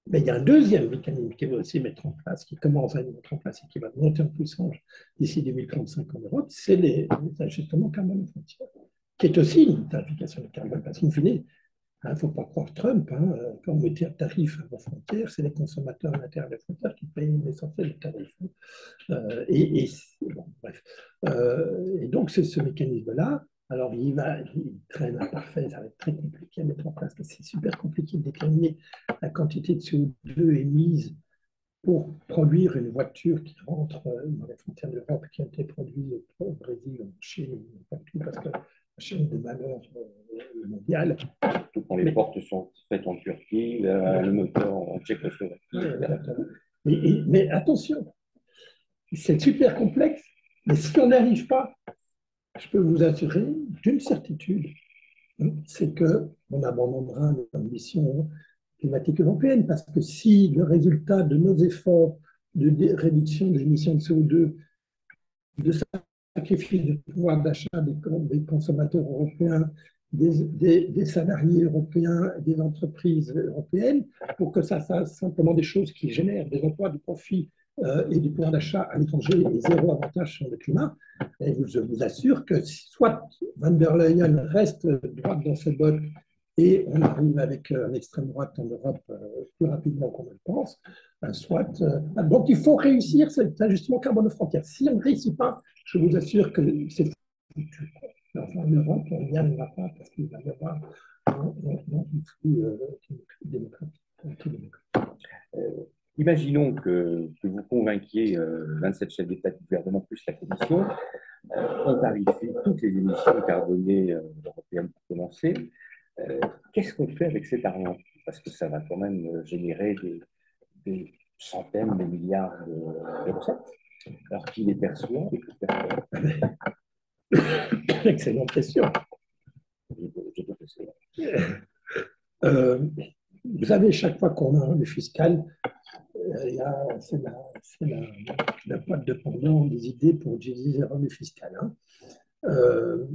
Mais il y a un deuxième mécanisme qui va aussi mettre en place, qui commence à être mettre en place et qui va monter en puissance d'ici 2035 en Europe, c'est les ajustements carbone aux frontières, qui est aussi une tarification de carbone. Parce qu'in fine, il ne faut pas croire Trump, quand vous mettez un tarif à vos frontières, c'est les consommateurs à l'intérieur des frontières qui payent l'essentiel du tarif. Bon, bref. Et donc, c'est ce mécanisme-là. Alors, il traîne imparfait, ça va être très compliqué à mettre en place, parce que c'est super compliqué de déterminer la quantité de CO2 émise pour produire une voiture qui rentre dans les frontières de l'Europe, qui a été produite au Brésil, en Chine, partout, parce que la chaîne de valeur mondiale. Surtout quand les portes sont faites en Turquie, le moteur en Tchécoslovaquie. Mais attention, c'est super complexe, mais si on n'arrive pas, je peux vous assurer d'une certitude, c'est qu'on abandonnera l'ambition climatique européenne, parce que si le résultat de nos efforts de réduction des émissions de CO2, de sacrifice du pouvoir d'achat des consommateurs européens, des salariés européens, des entreprises européennes, pour que ça fasse simplement des choses qui génèrent des emplois, du profit et du pouvoir d'achat à l'étranger et zéro avantage sur le climat, et je vous assure que soit Van der Leyen reste droite dans ses bottes et on arrive avec l'extrême droite en Europe plus rapidement qu'on ne le pense, donc il faut réussir cet ajustement carbone aux frontières. Si on ne réussit pas, je vous assure que c'est foutu. Enfin, en Europe, on n'y arrivera pas parce qu'il va y avoir un flux démocratique. Imaginons que vous convainquiez 27 chefs d'État du gouvernement plus la Commission, on tarifie toutes les émissions carbonées européennes pour commencer. Qu'est-ce qu'on fait avec cet argent? Parce que ça va quand même générer des centaines de milliards de recettes, alors qui les perçoit et que faire. Excellente question. Vous savez, chaque fois qu'on a un revenu fiscal, c'est la boîte de Pandore des idées pour utiliser le revenu fiscal. Euh,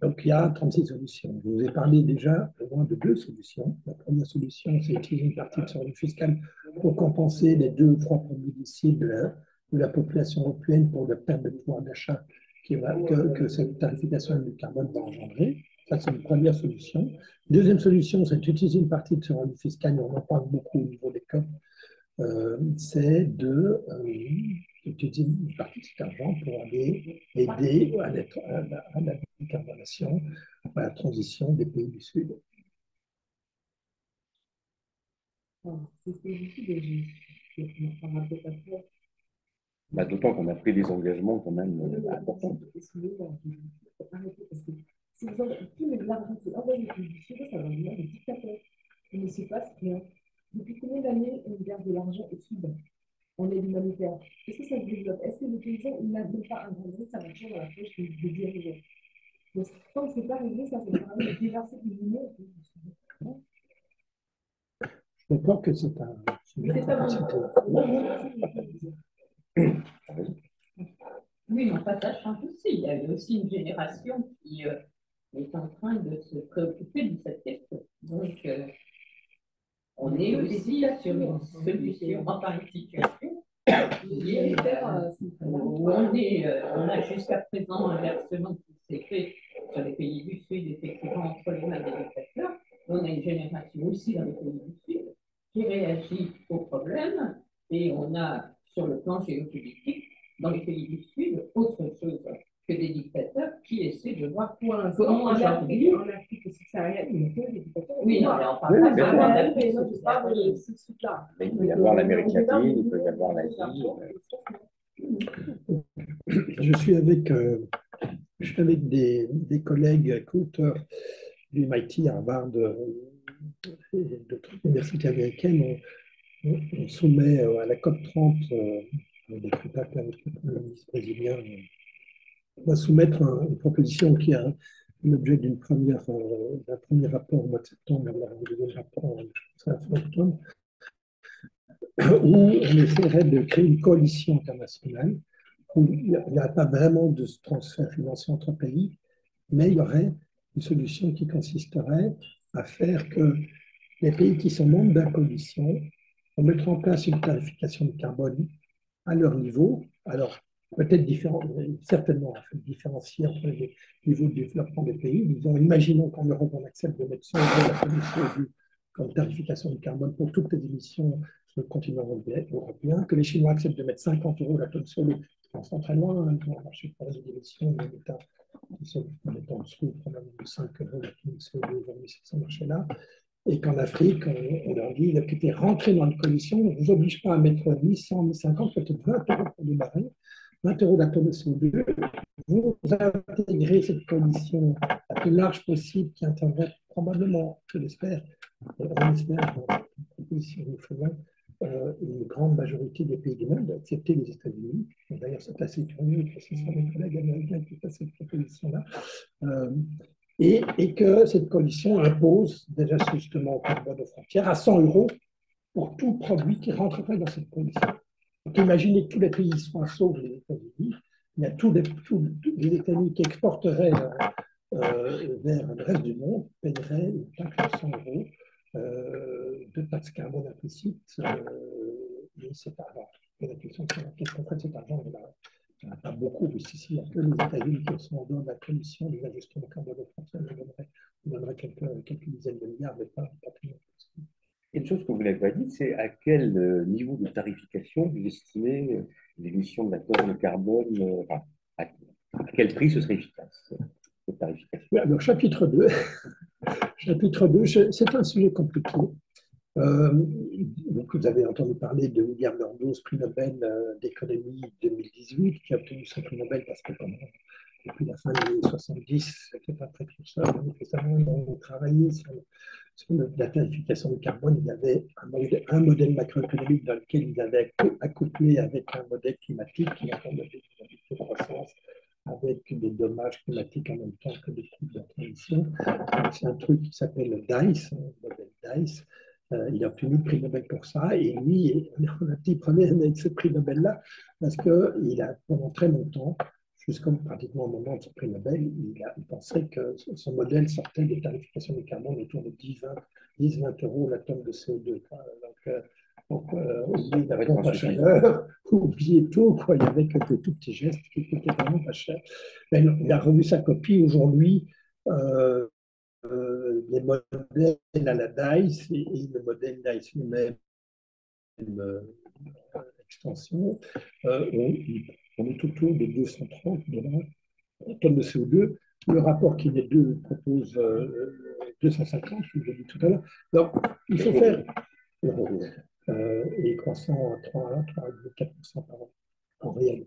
donc, il y a 36 solutions. Je vous ai parlé déjà au moins de deux solutions. La première solution, c'est utiliser une partie de ce revenu fiscal pour compenser les 2 ou 3 produits d'ici de la population européenne pour la perte de pouvoir d'achat que cette tarification du carbone va engendrer. Ça, c'est une première solution. Deuxième solution, c'est d'utiliser une partie de ce revenu fiscal, et on en parle beaucoup au niveau des COP, c'est d'utiliser une partie de cet argent pour aller aider à la décarbonation, à la transition des pays du Sud. Bah, d'autant qu'on a pris des engagements quand même importants. Si vous avez tout l'argent qui est envoyé du Sud, ça va venir des dictateurs. Il ne se passe rien. Depuis combien d'années on garde de l'argent au Sud? On est l'humanitaire. Est-ce que ça se développe? Est-ce que le paysan, il n'a même pas un grand ça va toujours dans la poche des dirigeants? Donc, tant que ce n'est pas réglé, ça sert à rien de déverser du monde. Je crois que c'est un sujet de Oui, on partage un aussi. Il y a aussi une génération qui est en train de se préoccuper de cette question. Donc, on est aussi sur une solution, enfin une situation où on a jusqu'à présent un versement qui s'est fait sur les pays du Sud, effectivement, entre les mains des dictateurs. On a une génération aussi dans les pays du Sud qui réagit aux problèmes et on a, sur le plan géopolitique, dans les pays du Sud, autre chose que des dictateurs qui essaient de voir comment aujourd'hui. En Afrique subsaharienne, il y a que des dictateurs. Oui, non, mais on parle pas de ce truc-là. Il peut y avoir l'Amérique latine, il peut y avoir l'Asie. Je suis avec des collègues co-auteurs du MIT, Harvard et d'autres universités américaines. On soumet à la COP 30, des contacts avec le ministre brésilien, on va soumettre une proposition qui a l'objet d'un premier rapport au mois de septembre, le deuxième rapport, je pense, à la fin octobre, où on essaierait de créer une coalition internationale où il n'y a pas vraiment de transfert financier entre pays, mais il y aurait une solution qui consisterait à faire que les pays qui sont membres de la coalition vont mettre en place une tarification du carbone à leur niveau. Alors, peut-être certainement différencier entre les niveaux de développement des pays. Disons, imaginons qu'en Europe, on accepte de mettre 100 € la tonne comme tarification du carbone pour toutes les émissions sur le continent européen, que les Chinois acceptent de mettre 50 € la tonne CO2. On sent très loin, hein, dans le marché pour les émissions, des États qui sont en dessous probablement de 5 € la tonne CO2 aujourd'hui sur ce marché-là. Et qu'en Afrique, on leur dit, écoutez, rentrez dans la coalition, on ne vous oblige pas à mettre 800, 1050, peut-être 20 € pour démarrer, 20 € la tonne de CO2. Vous intégrez cette coalition la plus large possible qui intervient probablement, je l'espère, on espère, dans la proposition que nous faisons, une grande majorité des pays du monde, excepté les États-Unis. D'ailleurs, c'est assez curieux que ce soit mes collègues américains qui fassent cette proposition-là. Et que cette coalition impose déjà justement au carbone aux frontières à 100 € pour tout produit qui rentrerait dans cette coalition. Donc imaginez que tous les pays soient sauf les États-Unis. Il y a tous les États-Unis qui exporteraient vers le reste du monde, paieraient une taxe de 100 € de taxe carbone implicite. Et c'est pas grave. La question, c'est qu'est-ce qu'on fait de cet argent? Il n'y en a pas beaucoup, mais si, il y a que les États-Unis qui sont en dehors de la commission des ajustements carbone frontières, on donnerait quelques dizaines de milliards, mais pas tout le monde. Et une chose que vous n'avez pas dit, c'est à quel niveau de tarification vous estimez l'émission de la tonne de carbone, enfin, à quel prix ce serait efficace, cette tarification? Alors, chapitre 2, c'est un sujet compliqué. Donc vous avez entendu parler de William Nordhaus, prix Nobel d'économie 2018, qui a obtenu son prix Nobel parce que depuis la fin des années 70, c'était un précurseur. Récemment, ils ont travaillé sur la tarification du carbone. Il y avait un modèle macroéconomique dans lequel ils avaient accouplé avec un modèle climatique qui attendait des de croissance avec des dommages climatiques en même temps que des coûts de transition. C'est un truc qui s'appelle DICE, le modèle DICE. Il a obtenu le prix Nobel pour ça, et lui, on a un petit problème avec ce prix Nobel-là, parce qu'il a pendant très longtemps jusqu'au pratiquement au moment de ce prix Nobel, il pensait que son modèle sortait des tarifications du carbone autour de 10-20 euros la tonne de CO2. Oubliez la pompe à chaleur, oubliez tout, quoi. Il n'y avait que tout petits gestes qui coûtaient vraiment pas cher. Mais il a revu sa copie aujourd'hui. Les modèles à la DICE et le modèle DICE lui-même, extension, on est autour de 230 $ tonnes de CO2. Le rapport qui est deux propose 250, je vous l'ai dit tout à l'heure. Donc, il faut faire et croissant à 3,4% par an en réel.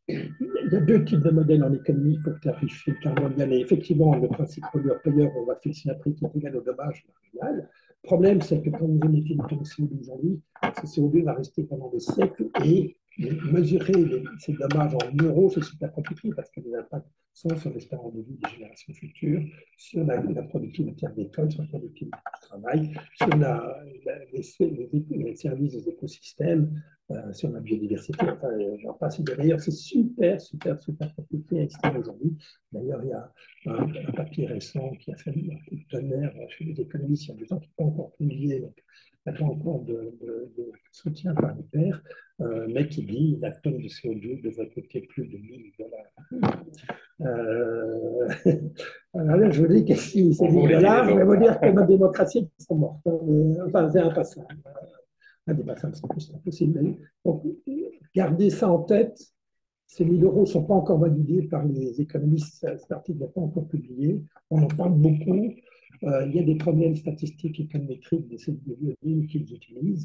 Il y a deux types de modèles en économie pour tarifier le carbone. Il y a effectivement le principe pollueur-payeur, on va fixer un prix qui est égal au dommage marginal. Le problème, c'est que quand vous émettez une tonne de CO2 aujourd'hui, ce CO2 va rester pendant des siècles et mesurer ces dommages en euros, c'est super compliqué parce que les impacts sont sur l'espérance de vie des générations futures, sur la productivité agricole, sur la productivité du travail, sur les services des écosystèmes, sur la biodiversité. Enfin, j'en passe derrière. C'est super compliqué à estimer aujourd'hui. D'ailleurs, il y a un papier récent qui a fait un coup de tonnerre chez les économistes il y a 2 ans, qui n'est pas encore publié, donc il n'y a pas encore de soutien par les pairs, mais qui dit que la tonne de CO2 devrait coûter plus de 1 000 $. Alors, je vous dis que si c'est 1 000 $, je vais vous dire que nos démocraties sont mortes. Enfin, c'est impassable. Indépassable, c'est impossible. Donc, gardez ça en tête. Ces 1 000 € ne sont pas encore validés par les économistes. Cet article n'est pas encore publié. On en parle beaucoup. Il y a des problèmes statistiques et économétriques de cellules de biologie qu'ils utilisent.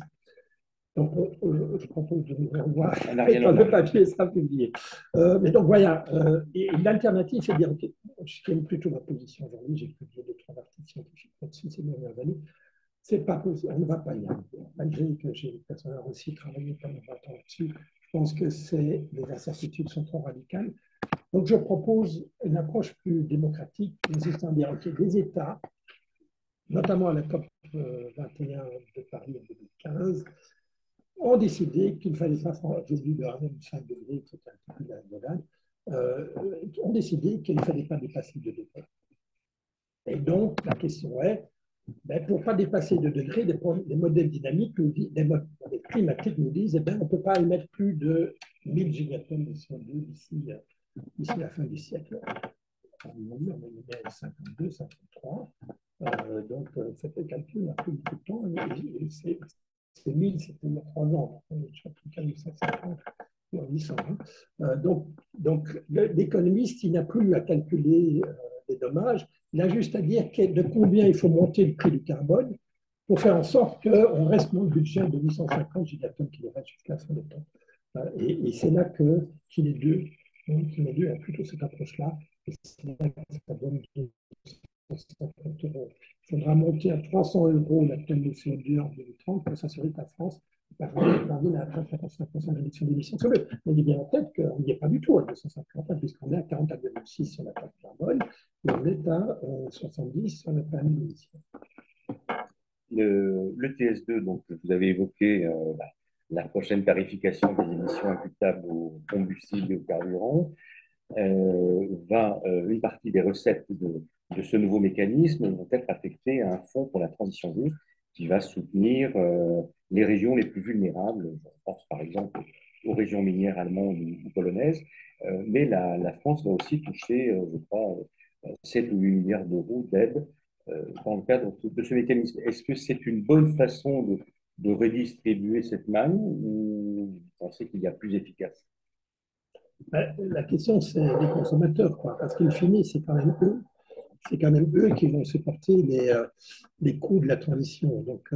Donc, je propose de nous revoir quand le papier sera publié. Mais donc, voilà. Et l'alternative, c'est de dire, OK, je tiens plutôt ma position aujourd'hui. J'ai publié 2-3 articles scientifiques là-dessus ces dernières années. C'est pas possible, on ne va pas y arriver. Malgré que j'ai personnellement aussi travaillé pendant 20 ans là-dessus, je pense que les incertitudes sont trop radicales. Donc, je propose une approche plus démocratique, consistant à dire, OK, les États, notamment à la COP 21 de Paris en 2015, ont décidé qu'il ne fallait pas, j'ai dit de 1,5 degrés, c'était un petit peu la globale, ont décidé qu'il ne fallait pas dépasser 2 degrés. Et donc, la question est, pour ne pas dépasser 2 degrés, les modèles dynamiques, les modèles climatiques nous disent on ne peut pas émettre plus de 1000 gigatonnes de CO2 d'ici la fin du siècle. On est 52, 53. Donc, faites le calcul, on a pris beaucoup de temps. Et c'est 1000, c'était il y a 3 ans. On est déjà plus qu'à 1150 ou à 820. Donc l'économiste, il n'a plus à calculer les dommages. Il a juste à dire de combien il faut monter le prix du carbone pour faire en sorte qu'on reste dans le budget de 850 gigatonnes qui reste jusqu'à la fin du temps. Et c'est là qu'il est dû a plutôt cette approche-là. Et c'est là que ça donne 250 €. Il faudra monter à 300 € la tonne de CO2 en 2030 pour s'assurer que la France parvient à atteindre 55% de réduction d'émissions de CO2. Mais il est bien en tête qu'on n'y est pas du tout à 250, puisqu'on est à 44,6 sur la taxe carbone et on est à 70 sur la permis d'émission. Le TS2, donc, vous avez évoqué la prochaine tarification des émissions imputables aux combustibles et aux carburants. Une partie des recettes de ce nouveau mécanisme vont être affectées à un fonds pour la transition juste qui va soutenir les régions les plus vulnérables. Je pense par exemple aux régions minières allemandes ou polonaises. Mais la France va aussi toucher, je crois, 7 ou 8 milliards d'euros d'aide dans le cadre de ce mécanisme. Est-ce que c'est une bonne façon de redistribuer cette manne ou vous pensez qu'il y a plus efficace? La question, c'est les consommateurs, quoi, parce qu'in fine, c'est quand même eux qui vont supporter les coûts de la transition. Donc,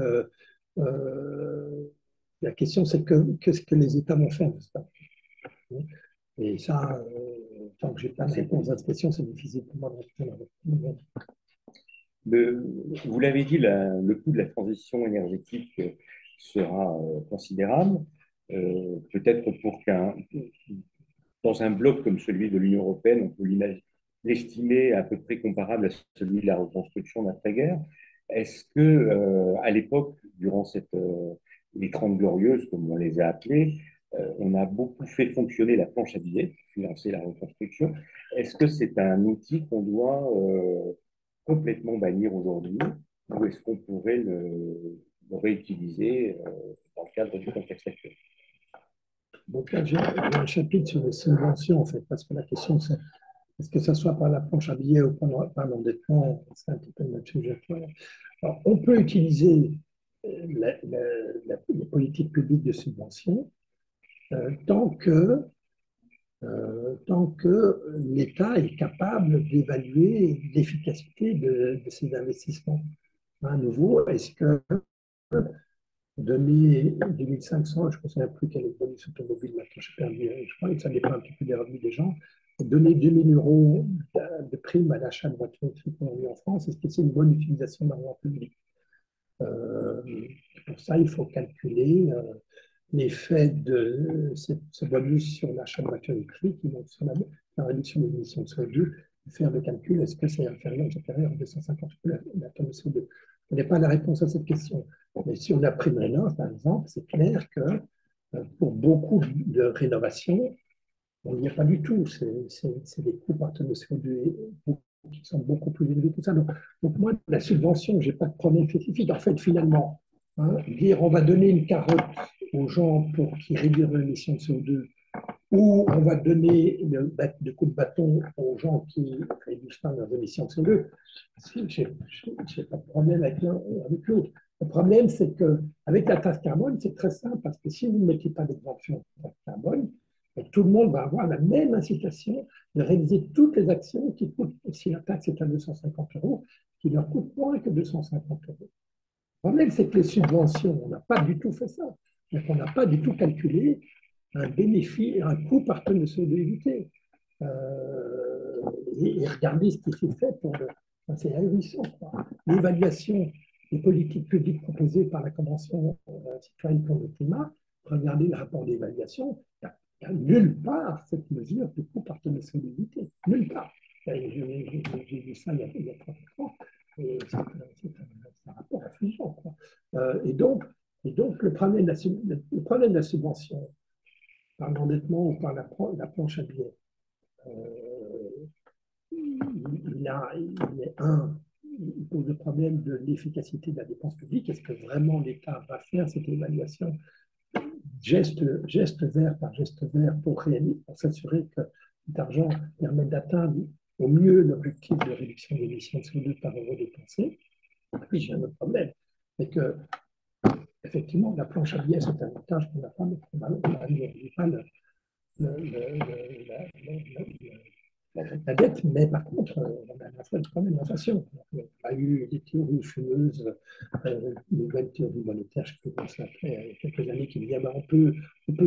la question, c'est qu'est-ce que les États vont faire de ça. Et ça, tant que je n'ai pas de réponse à cette question, c'est difficile pour moi de répondre. Vous l'avez dit, le coût de la transition énergétique sera considérable. Peut-être dans un bloc comme celui de l'Union européenne, on peut l'estimer à peu près comparable à celui de la reconstruction d'après-guerre. Est-ce que, à l'époque, durant les 30 glorieuses, comme on les a appelées, On a beaucoup fait fonctionner la planche à billets pour financer la reconstruction. Est-ce que c'est un outil qu'on doit complètement bannir aujourd'hui ou est-ce qu'on pourrait le réutiliser dans le cadre du contexte actuel? Donc là, j'ai un chapitre sur les subventions, en fait, parce que la question, c'est est-ce que ça soit par la planche à billets ou par l'endettement, c'est un petit peu le même sujet. Alors, on peut utiliser les politiques publiques de subvention tant que l'État est capable d'évaluer l'efficacité de ces investissements. À nouveau, est-ce que donner 2500, je ne me souviens plus quel est le bonus automobile, maintenant j'ai perdu, je crois que ça dépend un petit peu des revenus des gens, donner 2000 euros de prime à l'achat de voitures électriques en France, est-ce que c'est une bonne utilisation d'argent public? Pour ça, il faut calculer l'effet de ce bonus sur l'achat de voitures électriques, donc sur la réduction des émissions de CO2, faire le calcul, est-ce que c'est inférieur ou supérieur à 250 la tonne de CO2? On n'a pas la réponse à cette question. Mais si on a pris rénov, par exemple, c'est clair que pour beaucoup de rénovations, on n'y est pas du tout. C'est des coûts par tonne de CO2 qui sont beaucoup plus élevés que ça. Donc moi, la subvention, je n'ai pas de problème spécifique. En fait, finalement, dire on va donner une carotte aux gens pour qu'ils réduisent leurs émissions de CO2 ou on va donner de coups de bâton aux gens qui réduisent pas leurs émissions de CO2, je n'ai pas de problème avec l'un ou avec l'autre. Le problème, c'est qu'avec la taxe carbone, c'est très simple, parce que si vous ne mettez pas d'exemption de taxe carbone, tout le monde va avoir la même incitation de réaliser toutes les actions qui coûtent, si la taxe est à 250 euros, qui leur coûtent moins que 250 euros. Le problème, c'est que les subventions, on n'a pas du tout fait ça. Donc, on n'a pas du tout calculé un bénéfice, un coût par tonne de CO2 évité. Et regardez ce qui s'est fait pour le. Enfin, c'est ahurissant. L'évaluation des politiques publiques proposées par la Convention citoyenne pour le climat, regardez le rapport d'évaluation, il n'y a nulle part cette mesure de coût par tonne de CO2 évité. Nulle part. J'ai vu ça il y a 3 ans. C'est un rapport affligeant. Et donc, le problème de la subvention, par l'endettement ou par la planche à billets, il pose le problème de l'efficacité de la dépense publique. Est-ce que vraiment l'État va faire cette évaluation geste vert par geste vert pour s'assurer que cet argent permet d'atteindre au mieux l'objectif de réduction des émissions de CO2 par euro dépensé? Puis j'ai un autre problème, c'est que effectivement, la planche à billets, c'est un avantage qu'on n'a pas, mais on n'arrive pas la dette, mais par contre, on a quand même l'inflation. On a eu des théories fumeuses, une nouvelle théorie monétaire, je sais pas comment ça s'appelait, il y a quelques années, qui disait on peut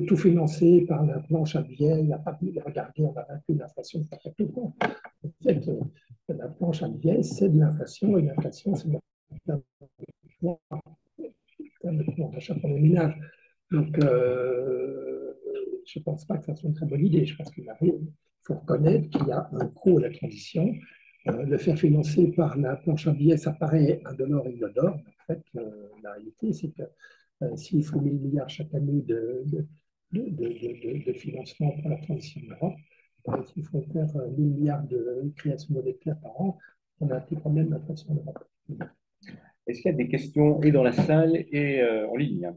tout financer par la planche à billets, il n'y a pas de regarder, on a vaincu l'inflation, ça fait tout. En fait, la planche à billets, c'est de l'inflation, et l'inflation, c'est de pouvoir d'achat pour les ménages. Donc, je ne pense pas que ça soit une très bonne idée. Je pense qu'il faut reconnaître qu'il y a un coût à la transition. Le faire financer par la planche à billets, ça paraît indolore et inodore. En fait, la réalité, c'est que s'il faut 1000 milliards chaque année de financement pour la transition de l'Europe, s'il faut faire 1000 milliards de création monétaire par an, on a un petit problème d'inflation en Europe. Est-ce qu'il y a des questions et dans la salle et en ligne?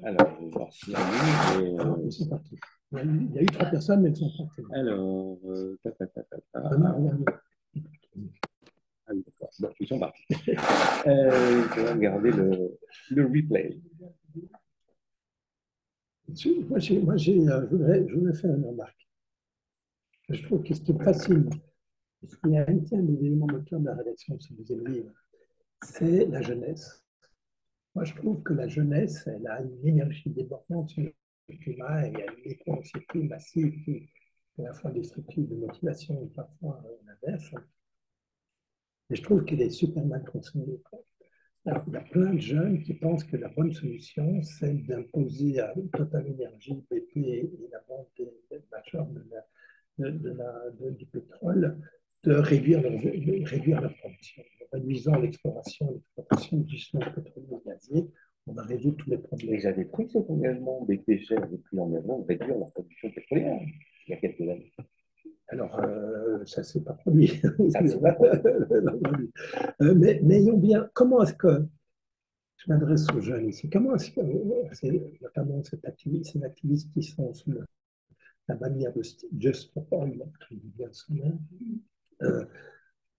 Alors, je vais voir si c'est parti. Il y a eu 3 personnes, mais elles sont parties. Alors, ah oui, d'accord. Bon, ils sont partis. Je vais regarder le replay. Je voudrais faire une remarque. Je trouve que ce qui est facile, parce qu'il y a un des éléments moteurs de la rédaction de ce deuxième livre, c'est la jeunesse. Moi, je trouve que la jeunesse, elle a une énergie débordante sur le climat et il y a une éco-anxiété massive qui est à la fois destructive de motivation et parfois l'inverse. Et je trouve qu'elle est super mal consommée. Alors, il y a plein de jeunes qui pensent que la bonne solution, c'est d'imposer à Total Energy, BP et la vente des majors du pétrole de réduire leur production. En réduisant l'exploration, l'exploitation du gisement pétrolier et gazier, on va résoudre tous les problèmes. Ils avaient pris cet engagement, des pêcheurs avaient pris l'engagement de réduire leur production pétrolière il y a quelques années. Alors, ça ne s'est pas produit. Ça ne s'est pas produit. Mais ayons bien, comment est-ce que, je m'adresse aux jeunes ici, comment est-ce que, notamment ces activistes qui sont sous la bannière de Just for Oil, qui dit bien son nom,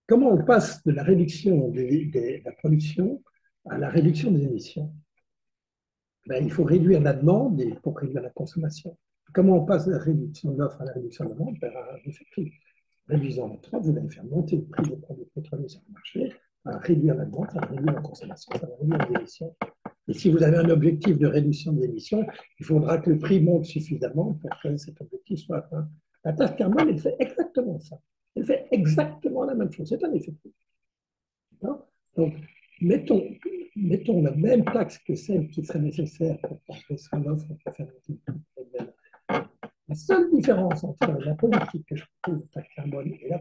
comment on passe de la réduction de la production à la réduction des émissions? Ben, il faut réduire la demande et il faut réduire la consommation. Comment on passe de la réduction de l'offre à la réduction de la demande? Ben, un effet prix. Réduisant l'offre, vous allez faire monter le prix des produits pétroliers sur le marché, à réduire la demande, ça va réduire la consommation, ça va réduire les émissions. Et si vous avez un objectif de réduction des émissions, il faudra que le prix monte suffisamment pour que cet objectif soit atteint. La taxe carbone, elle fait exactement ça. Elle fait exactement la même chose. C'est un effet prix. Donc, mettons la même taxe que celle qui serait nécessaire pour porter son offre pour faire monter le prix. La seule différence entre la politique que je propose de taxe carbone et la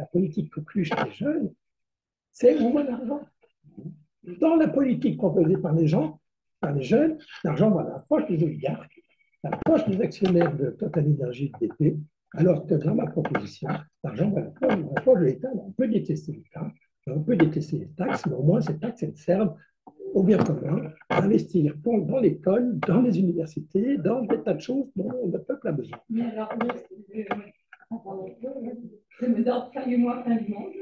politique que plus les jeunes, c'est où va l'argent. Dans la politique proposée par les jeunes, l'argent va dans la poche des oligarques, la poche des actionnaires de Total Energy de BP, alors que dans ma proposition, l'argent va dans la poche de l'État. On peut détester l'État, on peut détester les taxes, mais au moins ces taxes, elles servent au bien commun, d'investir dans l'école, dans les universités, dans des tas de choses dont le peuple a besoin. Mais alors, ça me donne fin du mois, fin du monde.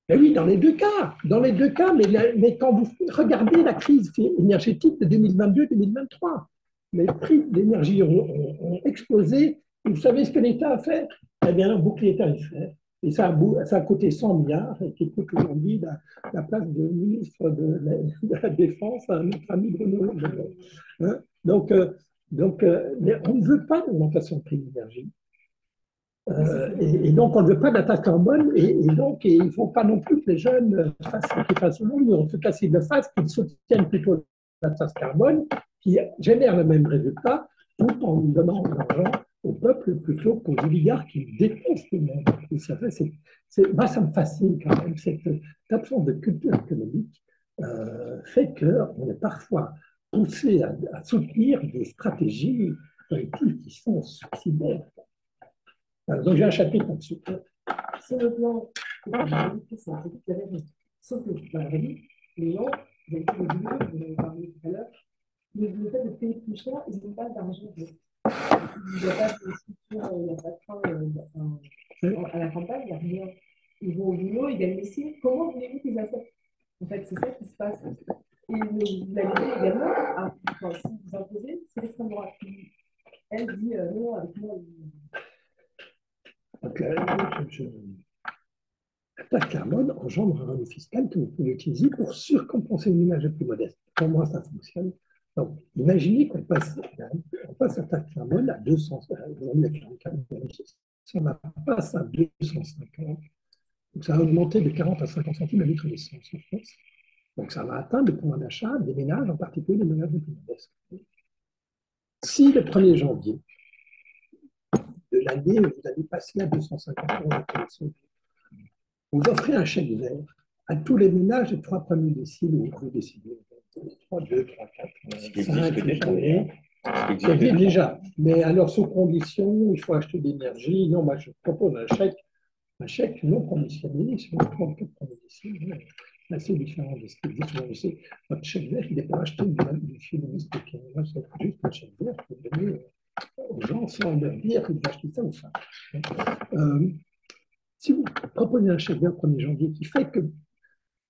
Mais oui, dans les deux cas, mais quand vous regardez la crise énergétique de 2022-2023, les prix de l'énergie ont explosé. Et vous savez ce que l'État a fait? Eh bien, un bouclier tarifaire. Et ça a coûté 100 milliards et qui coûte aujourd'hui la place de ministre de la Défense à notre ami Bruno Le Maire. Hein? Donc, on ne veut pas d'augmentation de prix de l'énergie. Et donc, on ne veut pas de la taxe carbone, et donc il ne faut pas non plus que les jeunes fassent le monde, en tout cas s'ils le fassent, qu'ils soutiennent plutôt la taxe carbone, qui génère le même résultat, tout en donnant de l'argent au peuple plutôt qu'aux oligarques qui dépensent le monde. Vous savez, moi, ça me fascine quand même, cette absence de culture économique fait qu'on est parfois poussé à soutenir des stratégies politiques qui sont suicidaires. Donc, j'ai un chapitre là-dessus. Sur le plan, sauf que dans la vie, les gens, vous avez dit le boulot, vous en avez parlé tout à l'heure, le fait de payer plus cher, ils n'ont pas d'argent. Il n'y a pas de structure, il n'y a pas de train à la campagne, il n'y a rien. Ils vont au boulot, ils gagnent les signes. Comment voulez-vous qu'ils acceptent? En fait, c'est ça qui se passe. Et vous l'avez dit également, si vous imposez, c'est l'extrême droite qui, elle, dit non, avec moi. Donc, la taxe carbone engendre un revenu fiscal que vous pouvez utiliser pour surcompenser une ménage plus modeste. Comment ça fonctionne? Donc, imaginez qu'on passe la taxe carbone à 200, si on la passe à 250, donc ça va augmenter de 40 à 50 centimes à litre d'essence en France. Donc, ça va atteindre le pouvoir d'achat des ménages, en particulier les ménages les plus modestes. Si le 1er janvier de l'année, vous allez passer à 250 euros de connexion, vous offrez un chèque vert à tous les ménages des 3 premiers déciles ou vous décidez 3, 2, 3, 4, 5, ça existe déjà. Mais alors, sous condition, il faut acheter de l'énergie. Non, moi, je propose un chèque non conditionné sur les 34 premiers déciles. C'est assez différent de ce qui existe. Votre chèque vert, il n'est pas acheté du féministe. Moi, c'est juste un chèque vert pour donner aux gens sans leur dire qu'ils doivent acheter ça ou ça. Si vous proposez un chèque vert le 1er janvier qui fait que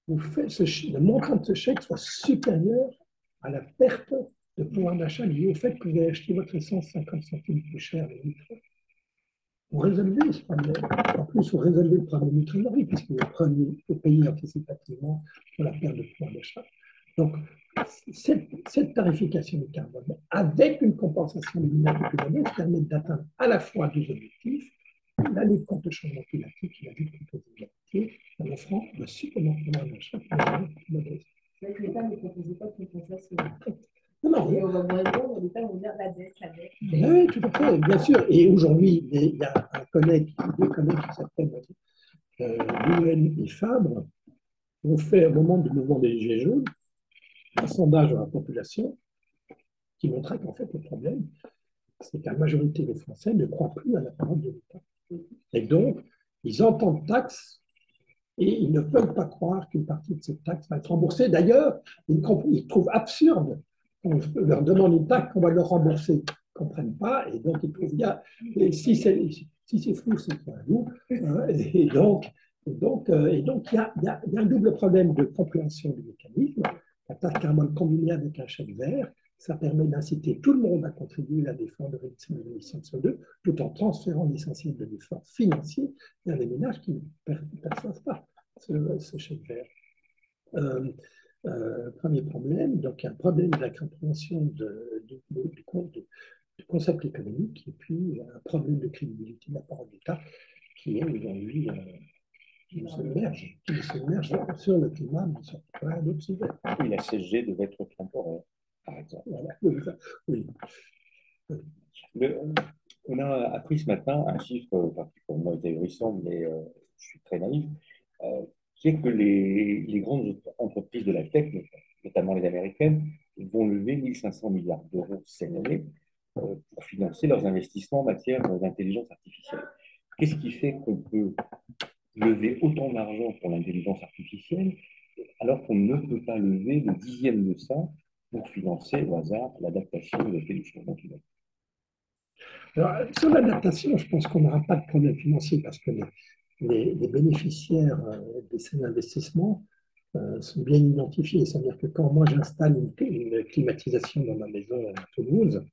le montant de ce chèque soit supérieur à la perte de pouvoir d'achat liée au fait que vous avez acheté votre essence 50 centimes plus cher le litre, vous résolvez ce problème. En plus, vous résolvez le problème du trésorerie, puisque vous payez anticipativement pour la perte de pouvoir d'achat. Donc, cette tarification du carbone, avec une compensation du ménage plus modeste, permet d'atteindre à la fois deux objectifs: la lutte contre le changement climatique et la lutte contre les inégalités, en offrant un supplément de d'achat pour les ménages plus modestes. C'est vrai que l'État ne proposait pas de compensation. Non, et on va moins loin, l'État va dire la dette. Oui, tout à fait, bien sûr. Et aujourd'hui, il y a un collègue, deux collègues qui s'appellent Luen et Fabre, ont fait au moment du mouvement des Gilets jaunes un sondage dans la population qui montrait qu'en fait, le problème, c'est que la majorité des Français ne croient plus à la parole de l'État. Et donc, ils entendent taxe et ils ne veulent pas croire qu'une partie de cette taxe va être remboursée. D'ailleurs, ils trouvent absurde qu'on leur demande une taxe qu'on va leur rembourser. Ils ne comprennent pas et donc ils trouvent bien. Et si c'est flou, c'est pas un loup. Et donc, il y a un double problème de compréhension du mécanisme. La taxe carbone combinée avec un chèque vert, ça permet d'inciter tout le monde à contribuer à l'effort de réduction des émissions de CO2, tout en transférant l'essentiel de l'effort financier vers les ménages qui ne perçoivent pas ce chèque vert. Premier problème, donc il y a un problème de la compréhension du concept économique et puis un problème de crédibilité de la parole d'État qui est aujourd'hui qui se merge sur le climat, mais sur plein d'autres sujets. Oui, la CSG devait être temporaire, par exemple. Voilà. Oui. On a appris ce matin un chiffre particulièrement ahurissant, mais je suis très naïf, qui est que les grandes entreprises de la tech, notamment les américaines, vont lever 1500 milliards d'euros cette année pour financer leurs investissements en matière d'intelligence artificielle. Qu'est-ce qui fait qu'on peut lever autant d'argent pour l'intelligence artificielle alors qu'on ne peut pas lever le dixième de ça pour financer au hasard l'adaptation de l'effet du changement climatique? Alors, sur l'adaptation, je pense qu'on n'aura pas de problème financier parce que les bénéficiaires de ces investissements sont bien identifiés. C'est-à-dire que quand moi j'installe une climatisation dans ma maison à Toulouse,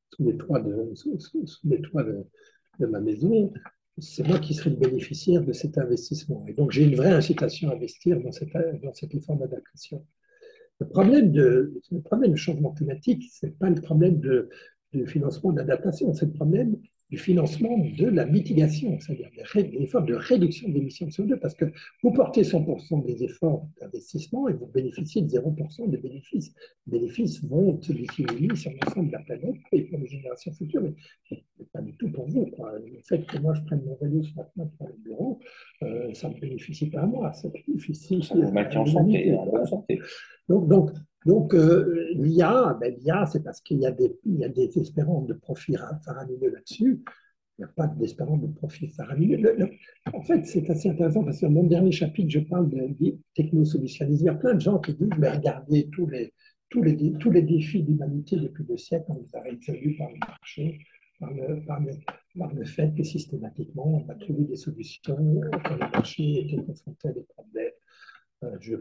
sous les toits de ma maison, c'est moi qui serai le bénéficiaire de cet investissement. Et donc j'ai une vraie incitation à investir dans cet effort d'adaptation. Le problème du changement climatique, ce n'est pas le problème du financement de l'adaptation, c'est le problème du financement de la mitigation, c'est-à-dire des efforts de réduction des émissions de CO2, parce que vous portez 100% des efforts d'investissement et vous bénéficiez de 0% des bénéfices. Les bénéfices vont se distribuer sur l'ensemble de la planète et pour les générations futures, mais pas du tout pour vous. Le fait que moi je prenne mon vélo ce matin pour aller au bureau, ça ne me bénéficie pas à moi, ça bénéficie à l'humanité. Donc, l'IA, c'est parce qu'il y a des espérances de profit faramineux là-dessus. Il n'y a pas d'espérance de profit faramineux. En fait, c'est assez intéressant parce que dans mon dernier chapitre, je parle de technosolutionnisme. Il y a plein de gens qui disent, mais regardez tous les défis d'humanité depuis 2 siècles, on les a résolus par le marché, par le fait que systématiquement, on va trouver des solutions quand le marché était confronté à des problèmes. Je vais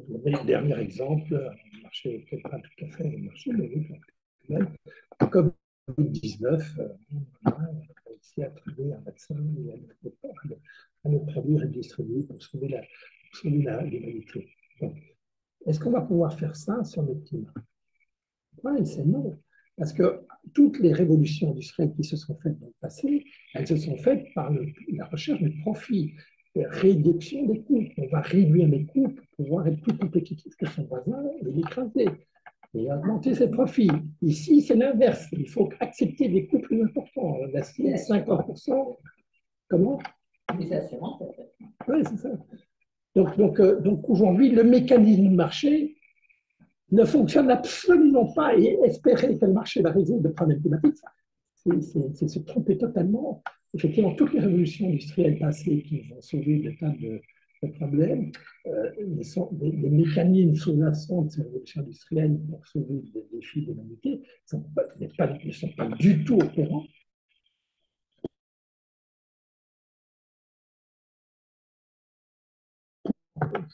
vous donner le dernier exemple, le marché n'est peut-être pas tout à fait le marché, mais oui, même. Comme Covid-19, on a réussi à trouver un vaccin et à le produire et le distribuer pour sauver l'humanité. Est-ce qu'on va pouvoir faire ça sur le climat? Oui, c'est non. Parce que toutes les révolutions industrielles qui se sont faites dans le passé, elles se sont faites par la recherche de profit, réduction des coûts. On va réduire les coûts pour pouvoir être plus compétitif que son voisin et l'écraser et augmenter ses profits. Ici, c'est l'inverse. Il faut accepter des coûts plus importants. D'acier, 50%. Comment? Les assurances, en fait. Oui, c'est ça. Donc aujourd'hui, le mécanisme de marché ne fonctionne absolument pas et espérer que le marché va résoudre le problème climatique, c'est se tromper totalement. Effectivement, toutes les révolutions industrielles passées qui vont sauver des tas de problèmes, les mécanismes sous-jacents de ces révolutions industrielles pour sauver des défis de l'humanité ne sont pas du tout opérants.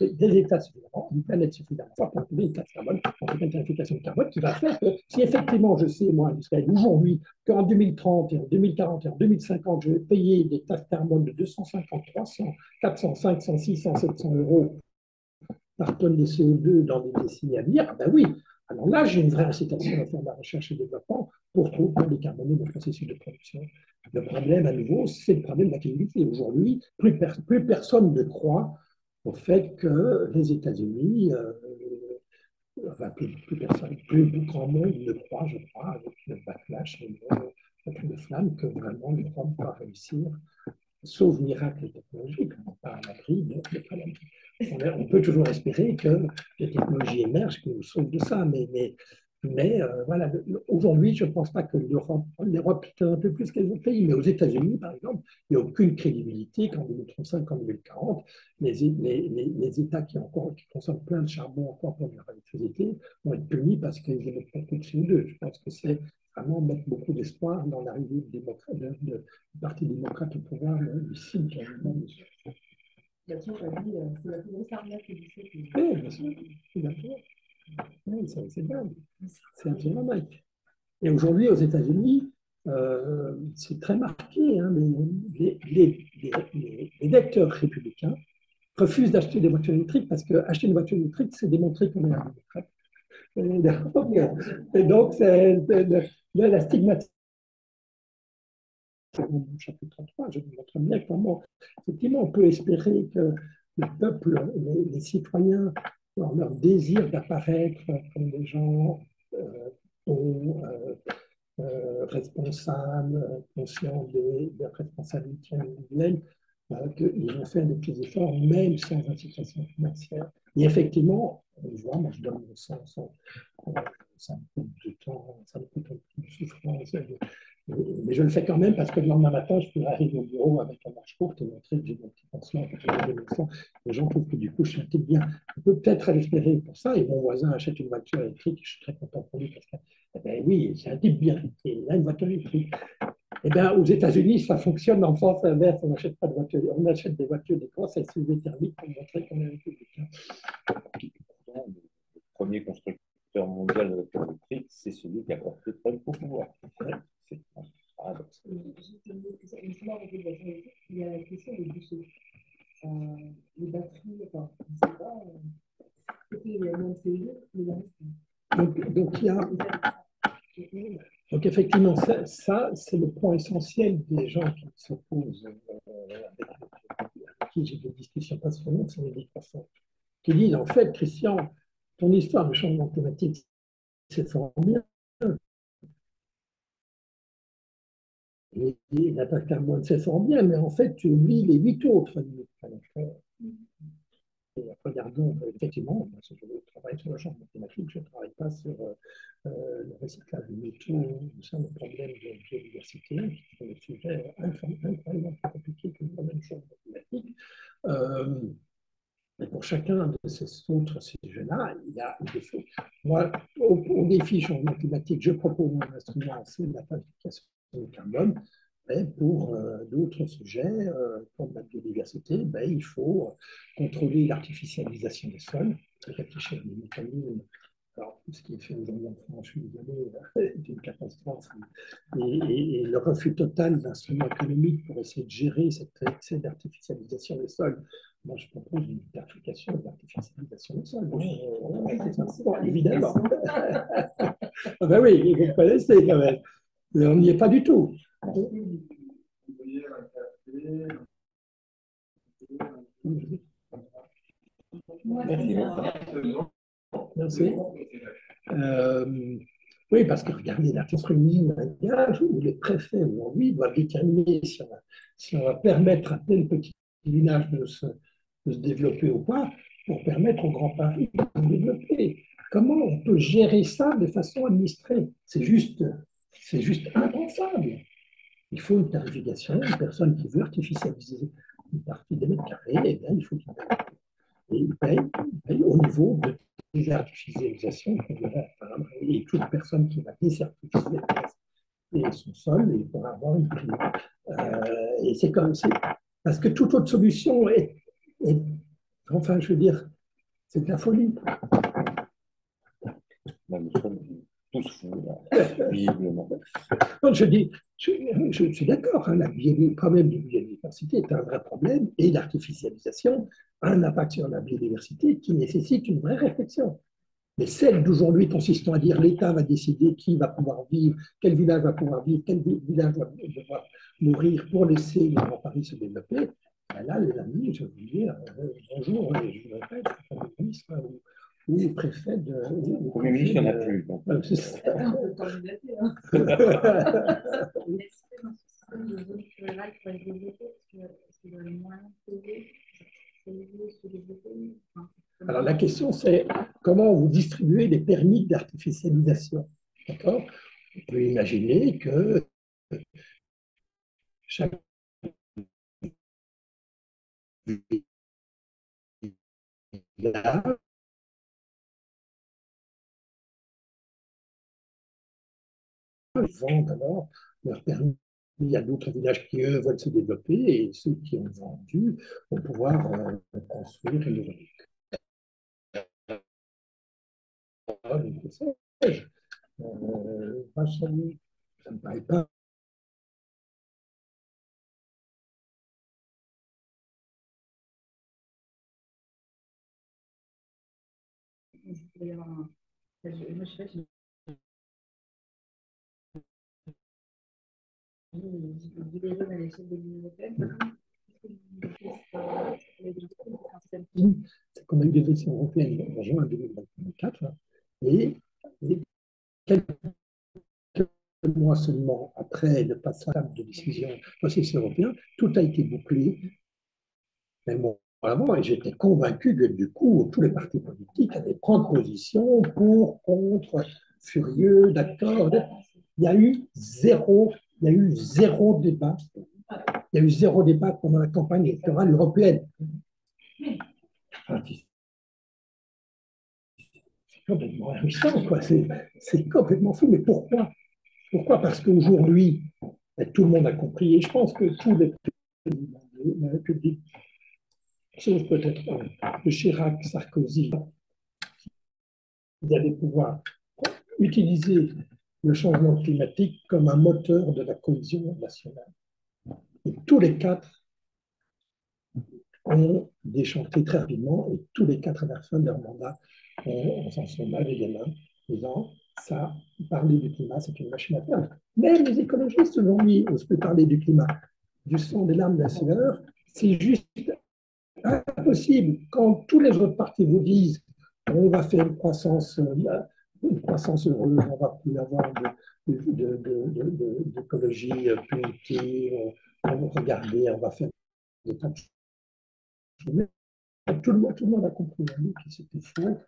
Des états suffisamment, une planète suffisamment forte pour trouver une taxe carbone, une tarification de carbone qui va faire que si effectivement je sais, moi, industriel, aujourd'hui, qu'en 2030 et en 2040 et en 2050, je vais payer des taxes carbone de 250, 300, 400, 500, 600, 700 euros par tonne de CO2 dans les décennies à venir, ben oui, alors là, j'ai une vraie incitation à faire de la recherche et développement pour décarboner le processus de production. Le problème, à nouveau, c'est le problème de la crédibilité. Aujourd'hui, plus personne ne croit au fait que les États-Unis enfin, plus personne, plus grand monde ne croit, je crois, avec le backlash et le flamme, que vraiment l'Europe va réussir, sauf miracle technologique, on n'est pas à l'abri, on peut toujours espérer que les technologies émergent, qui nous sauvent de ça, mais voilà, aujourd'hui, je ne pense pas que l'Europe est un peu plus que les autres pays, mais aux États-Unis, par exemple, il n'y a aucune crédibilité qu'en 2035, en 2040, les États qui consomment plein de charbon encore pour leur électricité vont être punis parce qu'ils émettent beaucoup de CO2. Je pense que c'est vraiment mettre beaucoup d'espoir dans l'arrivée du Parti démocrate au pouvoir ici. Là-dessus, on a dit, c'est la plus grosse arnaque du siècle. Oui, bien sûr, oui, c'est dingue. C'est un phénomène. Et aujourd'hui, aux États-Unis, c'est très marqué, hein, les électeurs républicains refusent d'acheter des voitures électriques parce qu'acheter une voiture électrique, c'est démontrer qu'on est un démocrate. Et donc, c'est la stigmatisation. Dans le chapitre 33, je vous montre bien comment, effectivement, on peut espérer que le peuple, les citoyens, dans leur désir d'apparaître comme des gens responsables, conscients des responsabilités individuelles, qu'ils vont faire des petits efforts, même sans incitation financière. Et effectivement, on voit, moi je donne mon sens, ça me coûte du temps, ça me coûte un peu de souffrance, mais je le fais quand même parce que le lendemain matin, je peux arriver au bureau avec un manche courte et montrer que j'ai mon petit pension, que j'ai mon sang. Les gens trouvent que du coup, je suis un type bien. On peut peut-être espérer pour ça, et mon voisin achète une voiture électrique, je suis très content pour lui parce que, eh bien, oui, c'est un type bien, et il a une voiture électrique. Eh bien, aux États-Unis, ça fonctionne en sens inverse, on n'achète pas de voiture, on achète des voitures des grosses SUV thermiques pour montrer qu'on est républicain. Le premier constructeur mondial de voitures électriques, c'est celui qui a porté Trump au pouvoir. C'est paradoxe. Justement, avec les voitures électriques, il y a la question des déchets. Les batteries, enfin, je ne sais pas, il y a moins de CO2, mais il reste. Donc, il y a. Donc effectivement, ça c'est le point essentiel des gens qui s'opposent, avec qui j'ai des discussions passionnantes sur les décroissantes, qui disent en fait, Christian, ton histoire de changement climatique, c'est fort bien. Et l'attaque carbone, c'est fort bien, mais en fait, tu oublies les 8 autres limites. Et regardons, effectivement, je travaille sur le changement climatique, je ne travaille pas sur le recyclage des métaux, sur le problème de biodiversité, qui sont des sujets incroyablement plus compliqués que le problème du changement climatique. Mais pour chacun de ces autres sujets-là, il y a des choses. Moi, au défi changement climatique, je propose un instrument, c'est la planification du carbone. Mais pour d'autres sujets, comme la biodiversité, il faut contrôler l'artificialisation des sols, réfléchir à des mécanismes. Alors, ce qui est fait aujourd'hui en France, je suis désolé, est une catastrophe. Et le refus total d'instruments économiques pour essayer de gérer cet excès d'artificialisation des sols. Moi, je propose une tarification de l'artificialisation des sols. Évidemment. Ben oui, vous connaissez quand même. Mais on n'y est pas du tout. Merci. Oui, parce que regardez, la construction d'un gage où les préfets aujourd'hui doivent déterminer si on va permettre à tel petit village de se développer ou pas pour permettre au Grand Paris de se développer. Comment on peut gérer ça de façon administrée? C'est juste impensable. Il faut une tarification. Une personne qui veut artificialiser une partie des mètres carrés, eh bien, il faut qu'il paye. Et il paye au niveau de désartificialisation. Et toute personne qui va désartificialiser son sol, il pourra avoir une prime. Et c'est comme ça. Parce que toute autre solution enfin, je veux dire, c'est de la folie. Nous sommes tous fous, visiblement. Donc, je suis d'accord, hein, le problème de biodiversité est un vrai problème et l'artificialisation a un impact sur la biodiversité qui nécessite une vraie réflexion. Mais celle d'aujourd'hui consistant à dire l'État va décider qui va pouvoir vivre, quel village va pouvoir vivre, quel village va devoir mourir pour laisser le Grand Paris se développer, là, les amis, je vais vous dire, bonjour, je vous répète, ministre, ou préfet de. Le Premier ministre, il n'y en a plus. Donc. C'est ça. On peut candidater, hein. Est-ce que dans ce système de zone rurale pour être développé, est-ce que les moyens privés se développer? Alors la question c'est comment vous distribuez les permis d'artificialisation. D'accord? On peut imaginer que chaque village vendent alors leur permis à d'autres villages qui, eux, veulent se développer et ceux qui ont vendu vont pouvoir construire une nouvelle école, que sais-je. Ça ne me paraît pas. Moi, je sais pas si libéré à l'échelle de l'Union européenne. C'est qu'on a eu des élections européennes en juin 2024 et quelques mois seulement après le passage de décision du processus européen, tout a été bouclé. Mais bon, vraiment, et j'étais convaincu que du coup, tous les partis politiques allaient prendre position pour, contre, furieux, d'accord. Il y a eu zéro débat. Il y a eu zéro débat pendant la campagne électorale européenne. C'est complètement ahurissant, quoi. C'est complètement fou. Mais pourquoi? Pourquoi? Parce qu'aujourd'hui, tout le monde a compris, et je pense que tous les pays de la République, sauf peut-être de Chirac, Sarkozy, ils allaient pouvoir utiliser le changement climatique comme un moteur de la cohésion nationale. Et tous les quatre ont déchanté très rapidement, et tous les quatre à la fin de leur mandat, on s'en sont lavé les mains, disant ça, parler du climat, c'est une machine à faire. Même les écologistes l'ont mis, on peut parler du climat, du sang, des larmes, de la sueur, c'est juste impossible. Quand tous les autres partis vous disent on va faire une croissance heureuse, on va plus avoir d'écologie punitive, on va regarder, on va faire des tas de choses. Tout le monde a compris que c'était faux.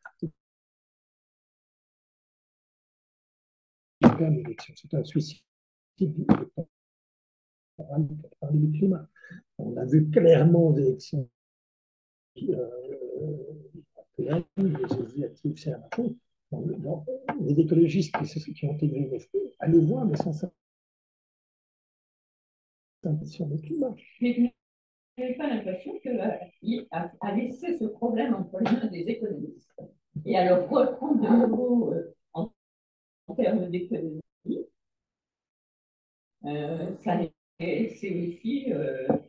C'est un suicide de parler du climat. On a vu clairement aux élections européennes, les législatives, c'est la chose. Les écologistes qui ont intégré les faits, allez voir, mais sans ça, sur le climat. Mais vous n'avez pas l'impression qu'il a laissé ce problème entre les mains des économistes et à le reprendre de nouveau en termes d'économie. C'est aussi,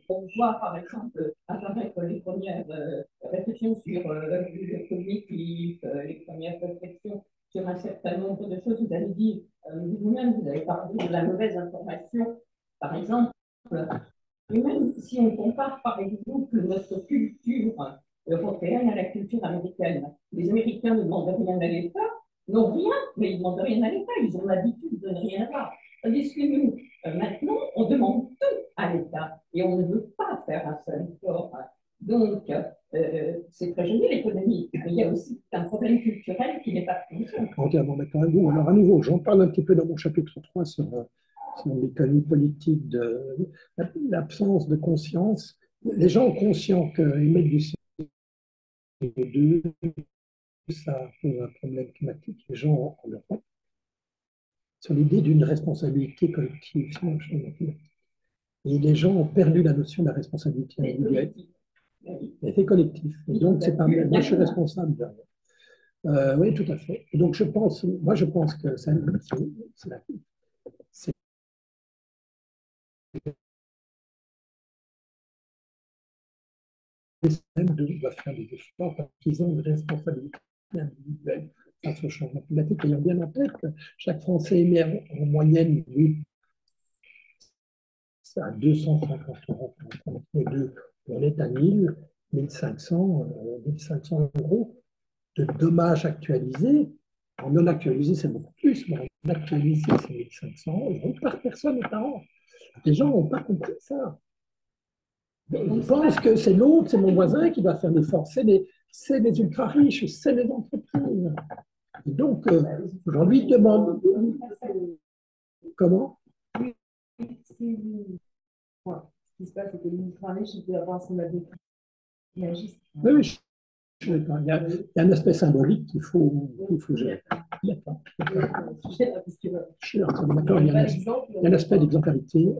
on voit par exemple apparaître les premières réflexions sur le cognitif, les premières réflexions sur un certain nombre de choses. Vous avez dit vous-même, vous avez parlé de la mauvaise information, par exemple. Et même si on compare par exemple notre culture européenne à la culture américaine, les Américains ne demandent rien à l'État, non rien, mais ils ne demandent rien à l'État, ils ont l'habitude de ne rien avoir. Tandis que nous, maintenant, on demande tout à l'État et on ne veut pas faire un seul effort. Donc, c'est très joli l'économie, mais il y a aussi un problème culturel qui n'est pas pris en compte. Entièrement d'accord avec vous. Alors, à nouveau, j'en parle un petit peu dans mon chapitre 3 sur l'économie politique de l'absence de conscience. Les gens conscients qu'émettre du CO2, ça pose un problème climatique. Les gens en Europe, sur l'idée d'une responsabilité collective sur le changement climatique. Et les gens ont perdu la notion de la responsabilité individuelle. C'est collectif. Et donc, c'est pas moi, je suis responsable de rien. Oui, tout à fait. Et donc, je pense que c'est doivent faire des efforts parce qu'ils ont une responsabilité individuelle face au changement climatique. Ayant bien en tête que chaque Français émet en moyenne, oui, à 250 euros pour les deux. On est à 1500 euros. de dommages actualisés. En non actualisé, c'est beaucoup plus, mais en actualisé, c'est 1500 euros par personne et par an. Les gens n'ont pas compris ça. Ils pensent que c'est l'autre, c'est mon voisin qui va faire l'effort. C'est les ultra-riches, c'est les entreprises. Et donc, aujourd'hui, ils demandent comment. Ce qui se passe, c'est que l'ultra-riche, il peut avoir son avis. Oui, oui, il y a un aspect symbolique qu'il faut gérer. D'accord. Je suis d'accord, il y a un aspect d'exemplarité.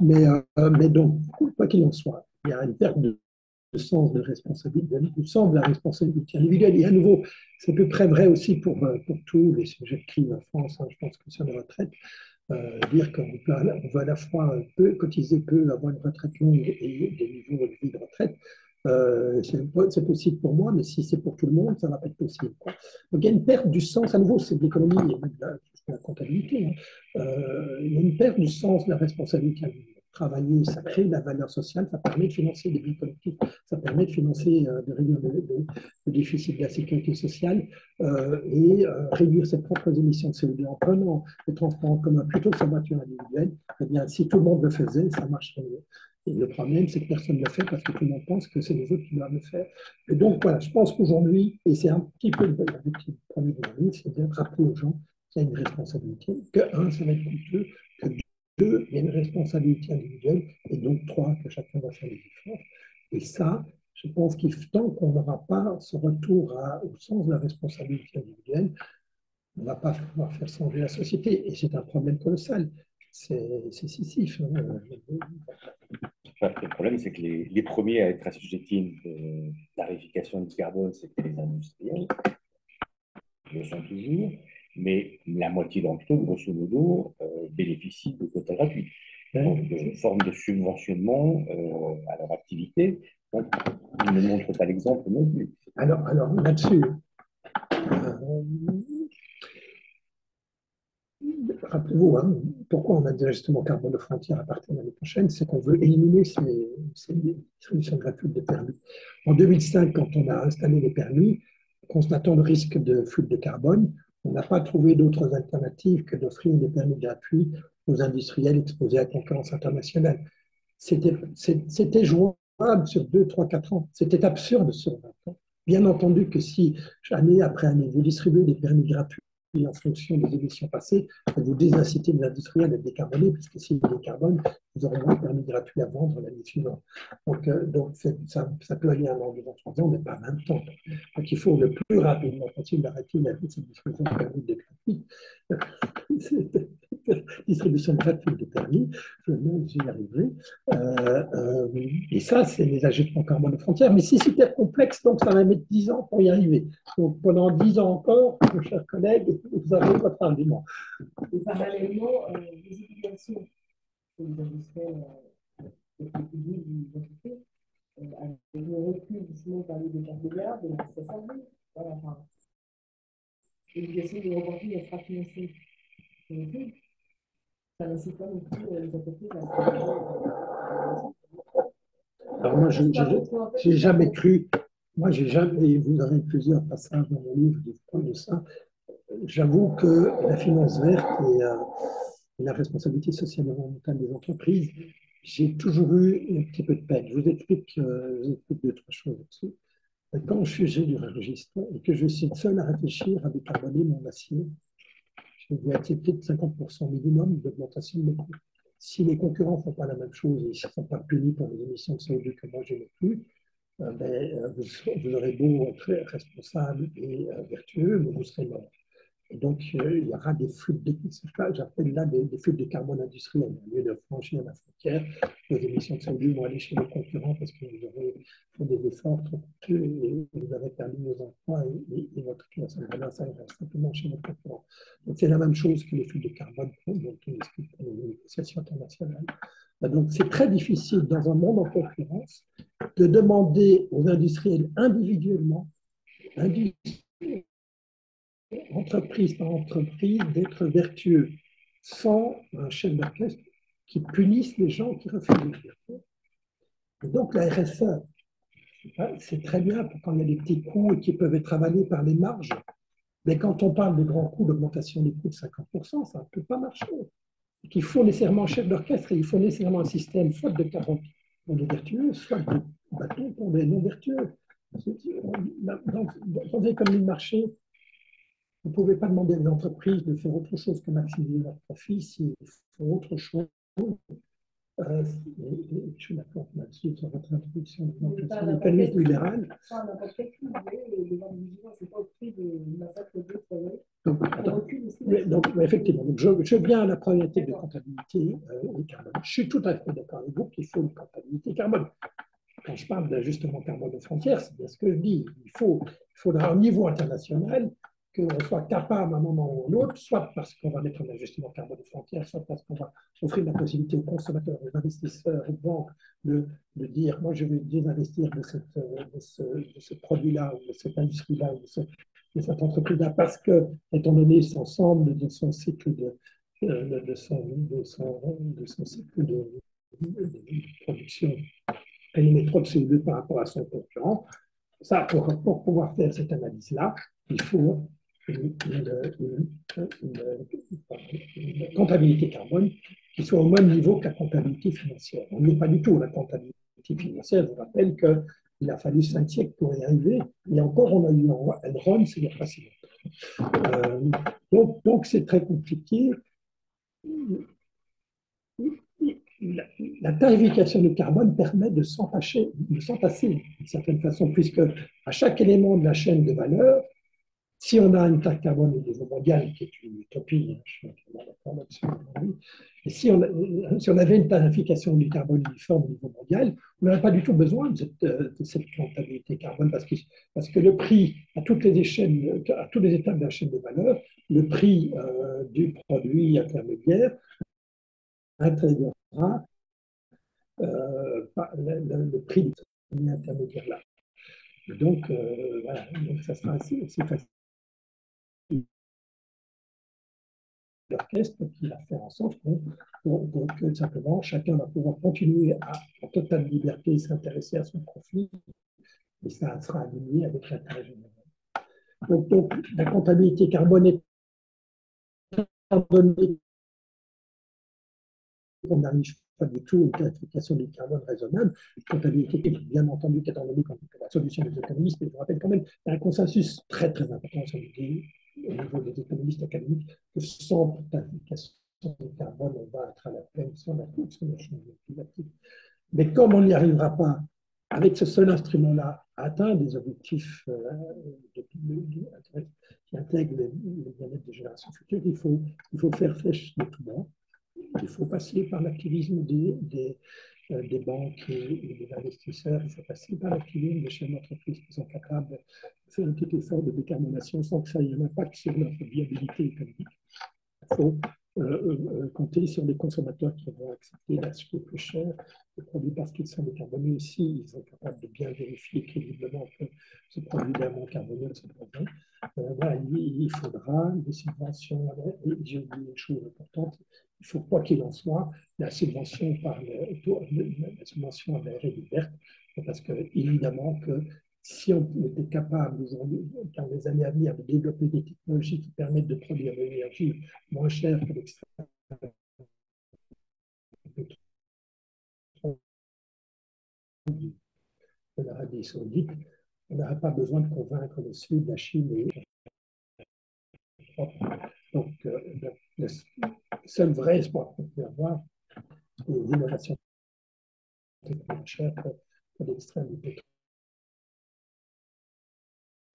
Mais donc, quoi qu'il en soit, il y a une perte de sens de responsabilité, du sens de la responsabilité individuelle. Et à nouveau, c'est à peu près vrai aussi pour tous les sujets de crise en France. Hein, je pense que sur la retraite, dire qu'on peut à la fois cotiser peu, avoir une retraite longue et des niveaux élevés de retraite, c'est possible pour moi, mais si c'est pour tout le monde, ça ne va pas être possible, quoi. Donc il y a une perte du sens, à nouveau, c'est de l'économie et même de la comptabilité. Hein. Il y a une perte du sens de la responsabilité. Travailler, ça crée de la valeur sociale, ça permet de financer des biens collectifs, ça permet de financer, de réduire le déficit de la sécurité sociale et réduire ses propres émissions de CO2 en prenant le transport en commun plutôt que sa voiture individuelle. Eh bien, si tout le monde le faisait, ça marcherait mieux. Et le problème, c'est que personne ne le fait parce que tout le monde pense que c'est les autres qui doivent le faire. Et donc, voilà, je pense qu'aujourd'hui, et c'est un petit peu l'objectif premier de la vie, c'est de rappeler aux gens qu'il y a une responsabilité, que un, ça va être coûteux, que deux, il y a une responsabilité individuelle, et donc trois, que chacun va faire des efforts. Et ça, je pense qu'il tant qu'on n'aura pas ce retour au sens de la responsabilité individuelle, on ne va pas pouvoir faire changer la société. Et c'est un problème colossal. C'est Sisyphe. Le problème, c'est que les premiers à être assujettis à une tarification du carbone, c'était les industriels, ils le sont toujours, mais la moitié d'entre eux, grosso modo, bénéficient de quotas gratuits. Donc, de forme de subventionnement à leur activité. Donc, ils ne montrent pas l'exemple non plus. Alors là-dessus, rappelez-vous, hein, pourquoi on a des ajustements carbone de frontières à partir de l'année prochaine, c'est qu'on veut éliminer ces distributions gratuites de permis. En 2005, quand on a installé les permis, constatant le risque de fuite de carbone, on n'a pas trouvé d'autres alternatives que d'offrir des permis gratuits aux industriels exposés à la concurrence internationale. C'était jouable sur 2, 3, 4 ans. C'était absurde sur 20 ans. Bien entendu que si, année après année, vous distribuez des permis gratuits en fonction des émissions passées, vous désincitez les industriels à décarboner, puisque s'ils décarbonent, vous aurez moins de permis gratuits à vendre l'année suivante. Donc ça peut aller à un an, 2 ans, 3 ans, mais pas 20 ans. Donc il faut le plus rapidement possible arrêter la distribution de permis de gratuits. Distribution gratuite de permis, j'y arriverai. Et ça, c'est les ajustements carbone de frontières. Mais c'est super complexe, donc ça va mettre 10 ans pour y arriver. Donc pendant 10 ans encore, mes chers collègues, vous avez votre argument. Et parallèlement, les obligations que les industriels publics des entreprises, avec le recul justement par les 2 milliards, ça s'arrive. Voilà, enfin, l'obligation de reporting, elle sera financée. Ça n'incite pas non plus les entreprises à Alors moi, je n'ai jamais cru, et vous avez plusieurs passages dans mon livre qui parlent de ça, j'avoue que la finance verte et la responsabilité sociale et environnementale des entreprises, j'ai toujours eu un petit peu de peine. Je vous explique 2, 3 choses là-dessus. Quand je suis géologiste et que je suis seul à réfléchir à décarboner mon acier, je vais accepter de 50% minimum d'augmentation de mes coûts. Si les concurrents ne font pas la même chose et ne sont pas punis pour les émissions de CO2 que moi je n'ai plus, vous aurez beau être responsable et vertueux, mais vous serez mort. Et donc, il y aura des flux j'appelle là des flux de carbone industriels. Au lieu de franchir la frontière, vos émissions de CO2 vont aller chez les concurrents parce que vous aurez fait des efforts trop coûteux et vous avez perdu vos emplois et votre création de valeur, ça ira simplement chez votre concurrent. Donc, c'est la même chose que les flux de carbone dont on discute pour les négociations internationales. Donc, c'est très difficile dans un monde en concurrence de demander aux industriels individuellement, entreprise par entreprise, d'être vertueux, sans un chef d'orchestre qui punisse les gens qui refusent de faire. Et donc la RSE, c'est très bien quand il y a des petits coûts qui peuvent être avalés par les marges. Mais quand on parle de grands coûts, d'augmentation des coûts de 50%, ça ne peut pas marcher. Il faut nécessairement un chef d'orchestre et il faut nécessairement un système soit de carbone pour des vertueux, soit de bâton pour des non-vertueux. Dans l'économie de marché, vous ne pouvez pas demander à une entreprise de faire autre chose que maximiser leur profit s'ils font autre chose. Je suis d'accord là-dessus sur votre introduction de l'économie libérale. Donc, effectivement, donc je viens à la problématique de comptabilité carbone. Je suis tout à fait d'accord avec vous qu'il faut une comptabilité carbone. Quand je parle d'ajustement carbone aux frontières, c'est bien ce que je dis. Il faudra au niveau international qu'on soit capable à un moment ou à l'autre, soit parce qu'on va mettre un ajustement carbone aux frontières, soit parce qu'on va offrir la possibilité aux consommateurs, aux investisseurs, aux banques de dire moi je vais désinvestir de ce produit-là, ou de cette industrie-là, ou de cette entreprise-là, parce que, étant donné l'ensemble de son cycle de son cycle de production, elle émet trop de CO2 par rapport à son concurrent. Ça, pour pouvoir faire cette analyse-là, il faut une comptabilité carbone qui soit au même niveau que la comptabilité financière. On n'y est pas du tout. La comptabilité financière, je vous rappelle qu'il a fallu 5 siècles pour y arriver, et encore on a eu Enron, c'est il n'y a pas si longtemps. Donc c'est très compliqué. La tarification du carbone permet de s'en passer d'une certaine façon, puisque à chaque élément de la chaîne de valeur, si on a une taxe carbone au niveau mondial, qui est une utopie, je suis d'accord là-dessus, et si on avait une tarification du carbone uniforme au niveau mondial, on n'aurait pas du tout besoin de cette comptabilité carbone, parce que le prix, à toutes les échelles, à toutes les étapes de la chaîne de valeur, le prix du produit intermédiaire intégrera le prix du produit intermédiaire là. Donc, voilà, donc ça sera assez facile. L'orchestre qui va faire en sorte que simplement chacun va pouvoir continuer en totale liberté s'intéresser à son profit, et ça sera aligné avec l'intérêt général. Donc, la comptabilité carbone étant donné qu'on n'arrive pas du tout à une tarification du carbone raisonnable, comptabilité, bien entendu, étant donné que la solution des économistes, mais je vous rappelle quand même, il y a un consensus très très important sur l'idée au niveau des économistes académiques que sans tarification du carbone, on va être à la peine sur la changement climatique. Mais comme on n'y arrivera pas avec ce seul instrument-là à atteindre des objectifs qui intègrent le bien-être des générations futures, il faut faire flèche de tout bord. Il faut passer par l'activisme des banques et des investisseurs. Il faut passer par l'activisme des chefs d'entreprise qui sont capables de faire un petit effort de décarbonation sans que ça ait un impact sur notre viabilité économique. Il faut compter sur les consommateurs qui vont accepter d'acheter plus cher les produits parce qu'ils sont décarbonés aussi. Ils sont capables de bien vérifier crédiblement que ce produit est moins carboneux de ce produit. Voilà, il faudra des subventions. J'ai oublié une chose importante. Il faut, quoi qu'il en soit, la subvention la subvention à la R&D verte, parce que évidemment que si on était capable aujourd'hui, dans les années à venir, de développer des technologies qui permettent de produire de l'énergie moins chère que l'extraction de l'Arabie Saoudite, on n'aurait pas besoin de convaincre le Sud, la Chine et donc le seul vrai espoir qu'on peut avoir, c'est les innovations technologiques pour l'extrême du pétrole.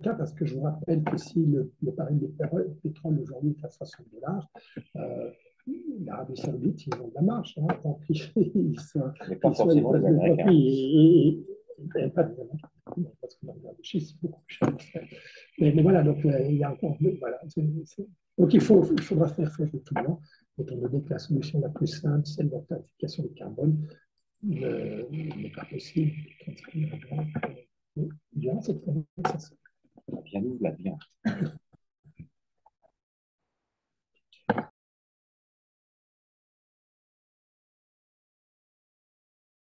Parce que je vous rappelle que si le baril de pétrole aujourd'hui est à $60, l'Arabie Saoudite, ils ont de la marge, hein, tant qu'ils soient de profit et pas de parce que le chiffre, c'est beaucoup plus cher. Mais voilà, donc il y a encore. Voilà, donc il faudra faire de tout blanc, étant donné que la solution la plus simple, celle de la tarification du carbone, n'est pas possible. Durant cette conversation. Bien, nous, la bien.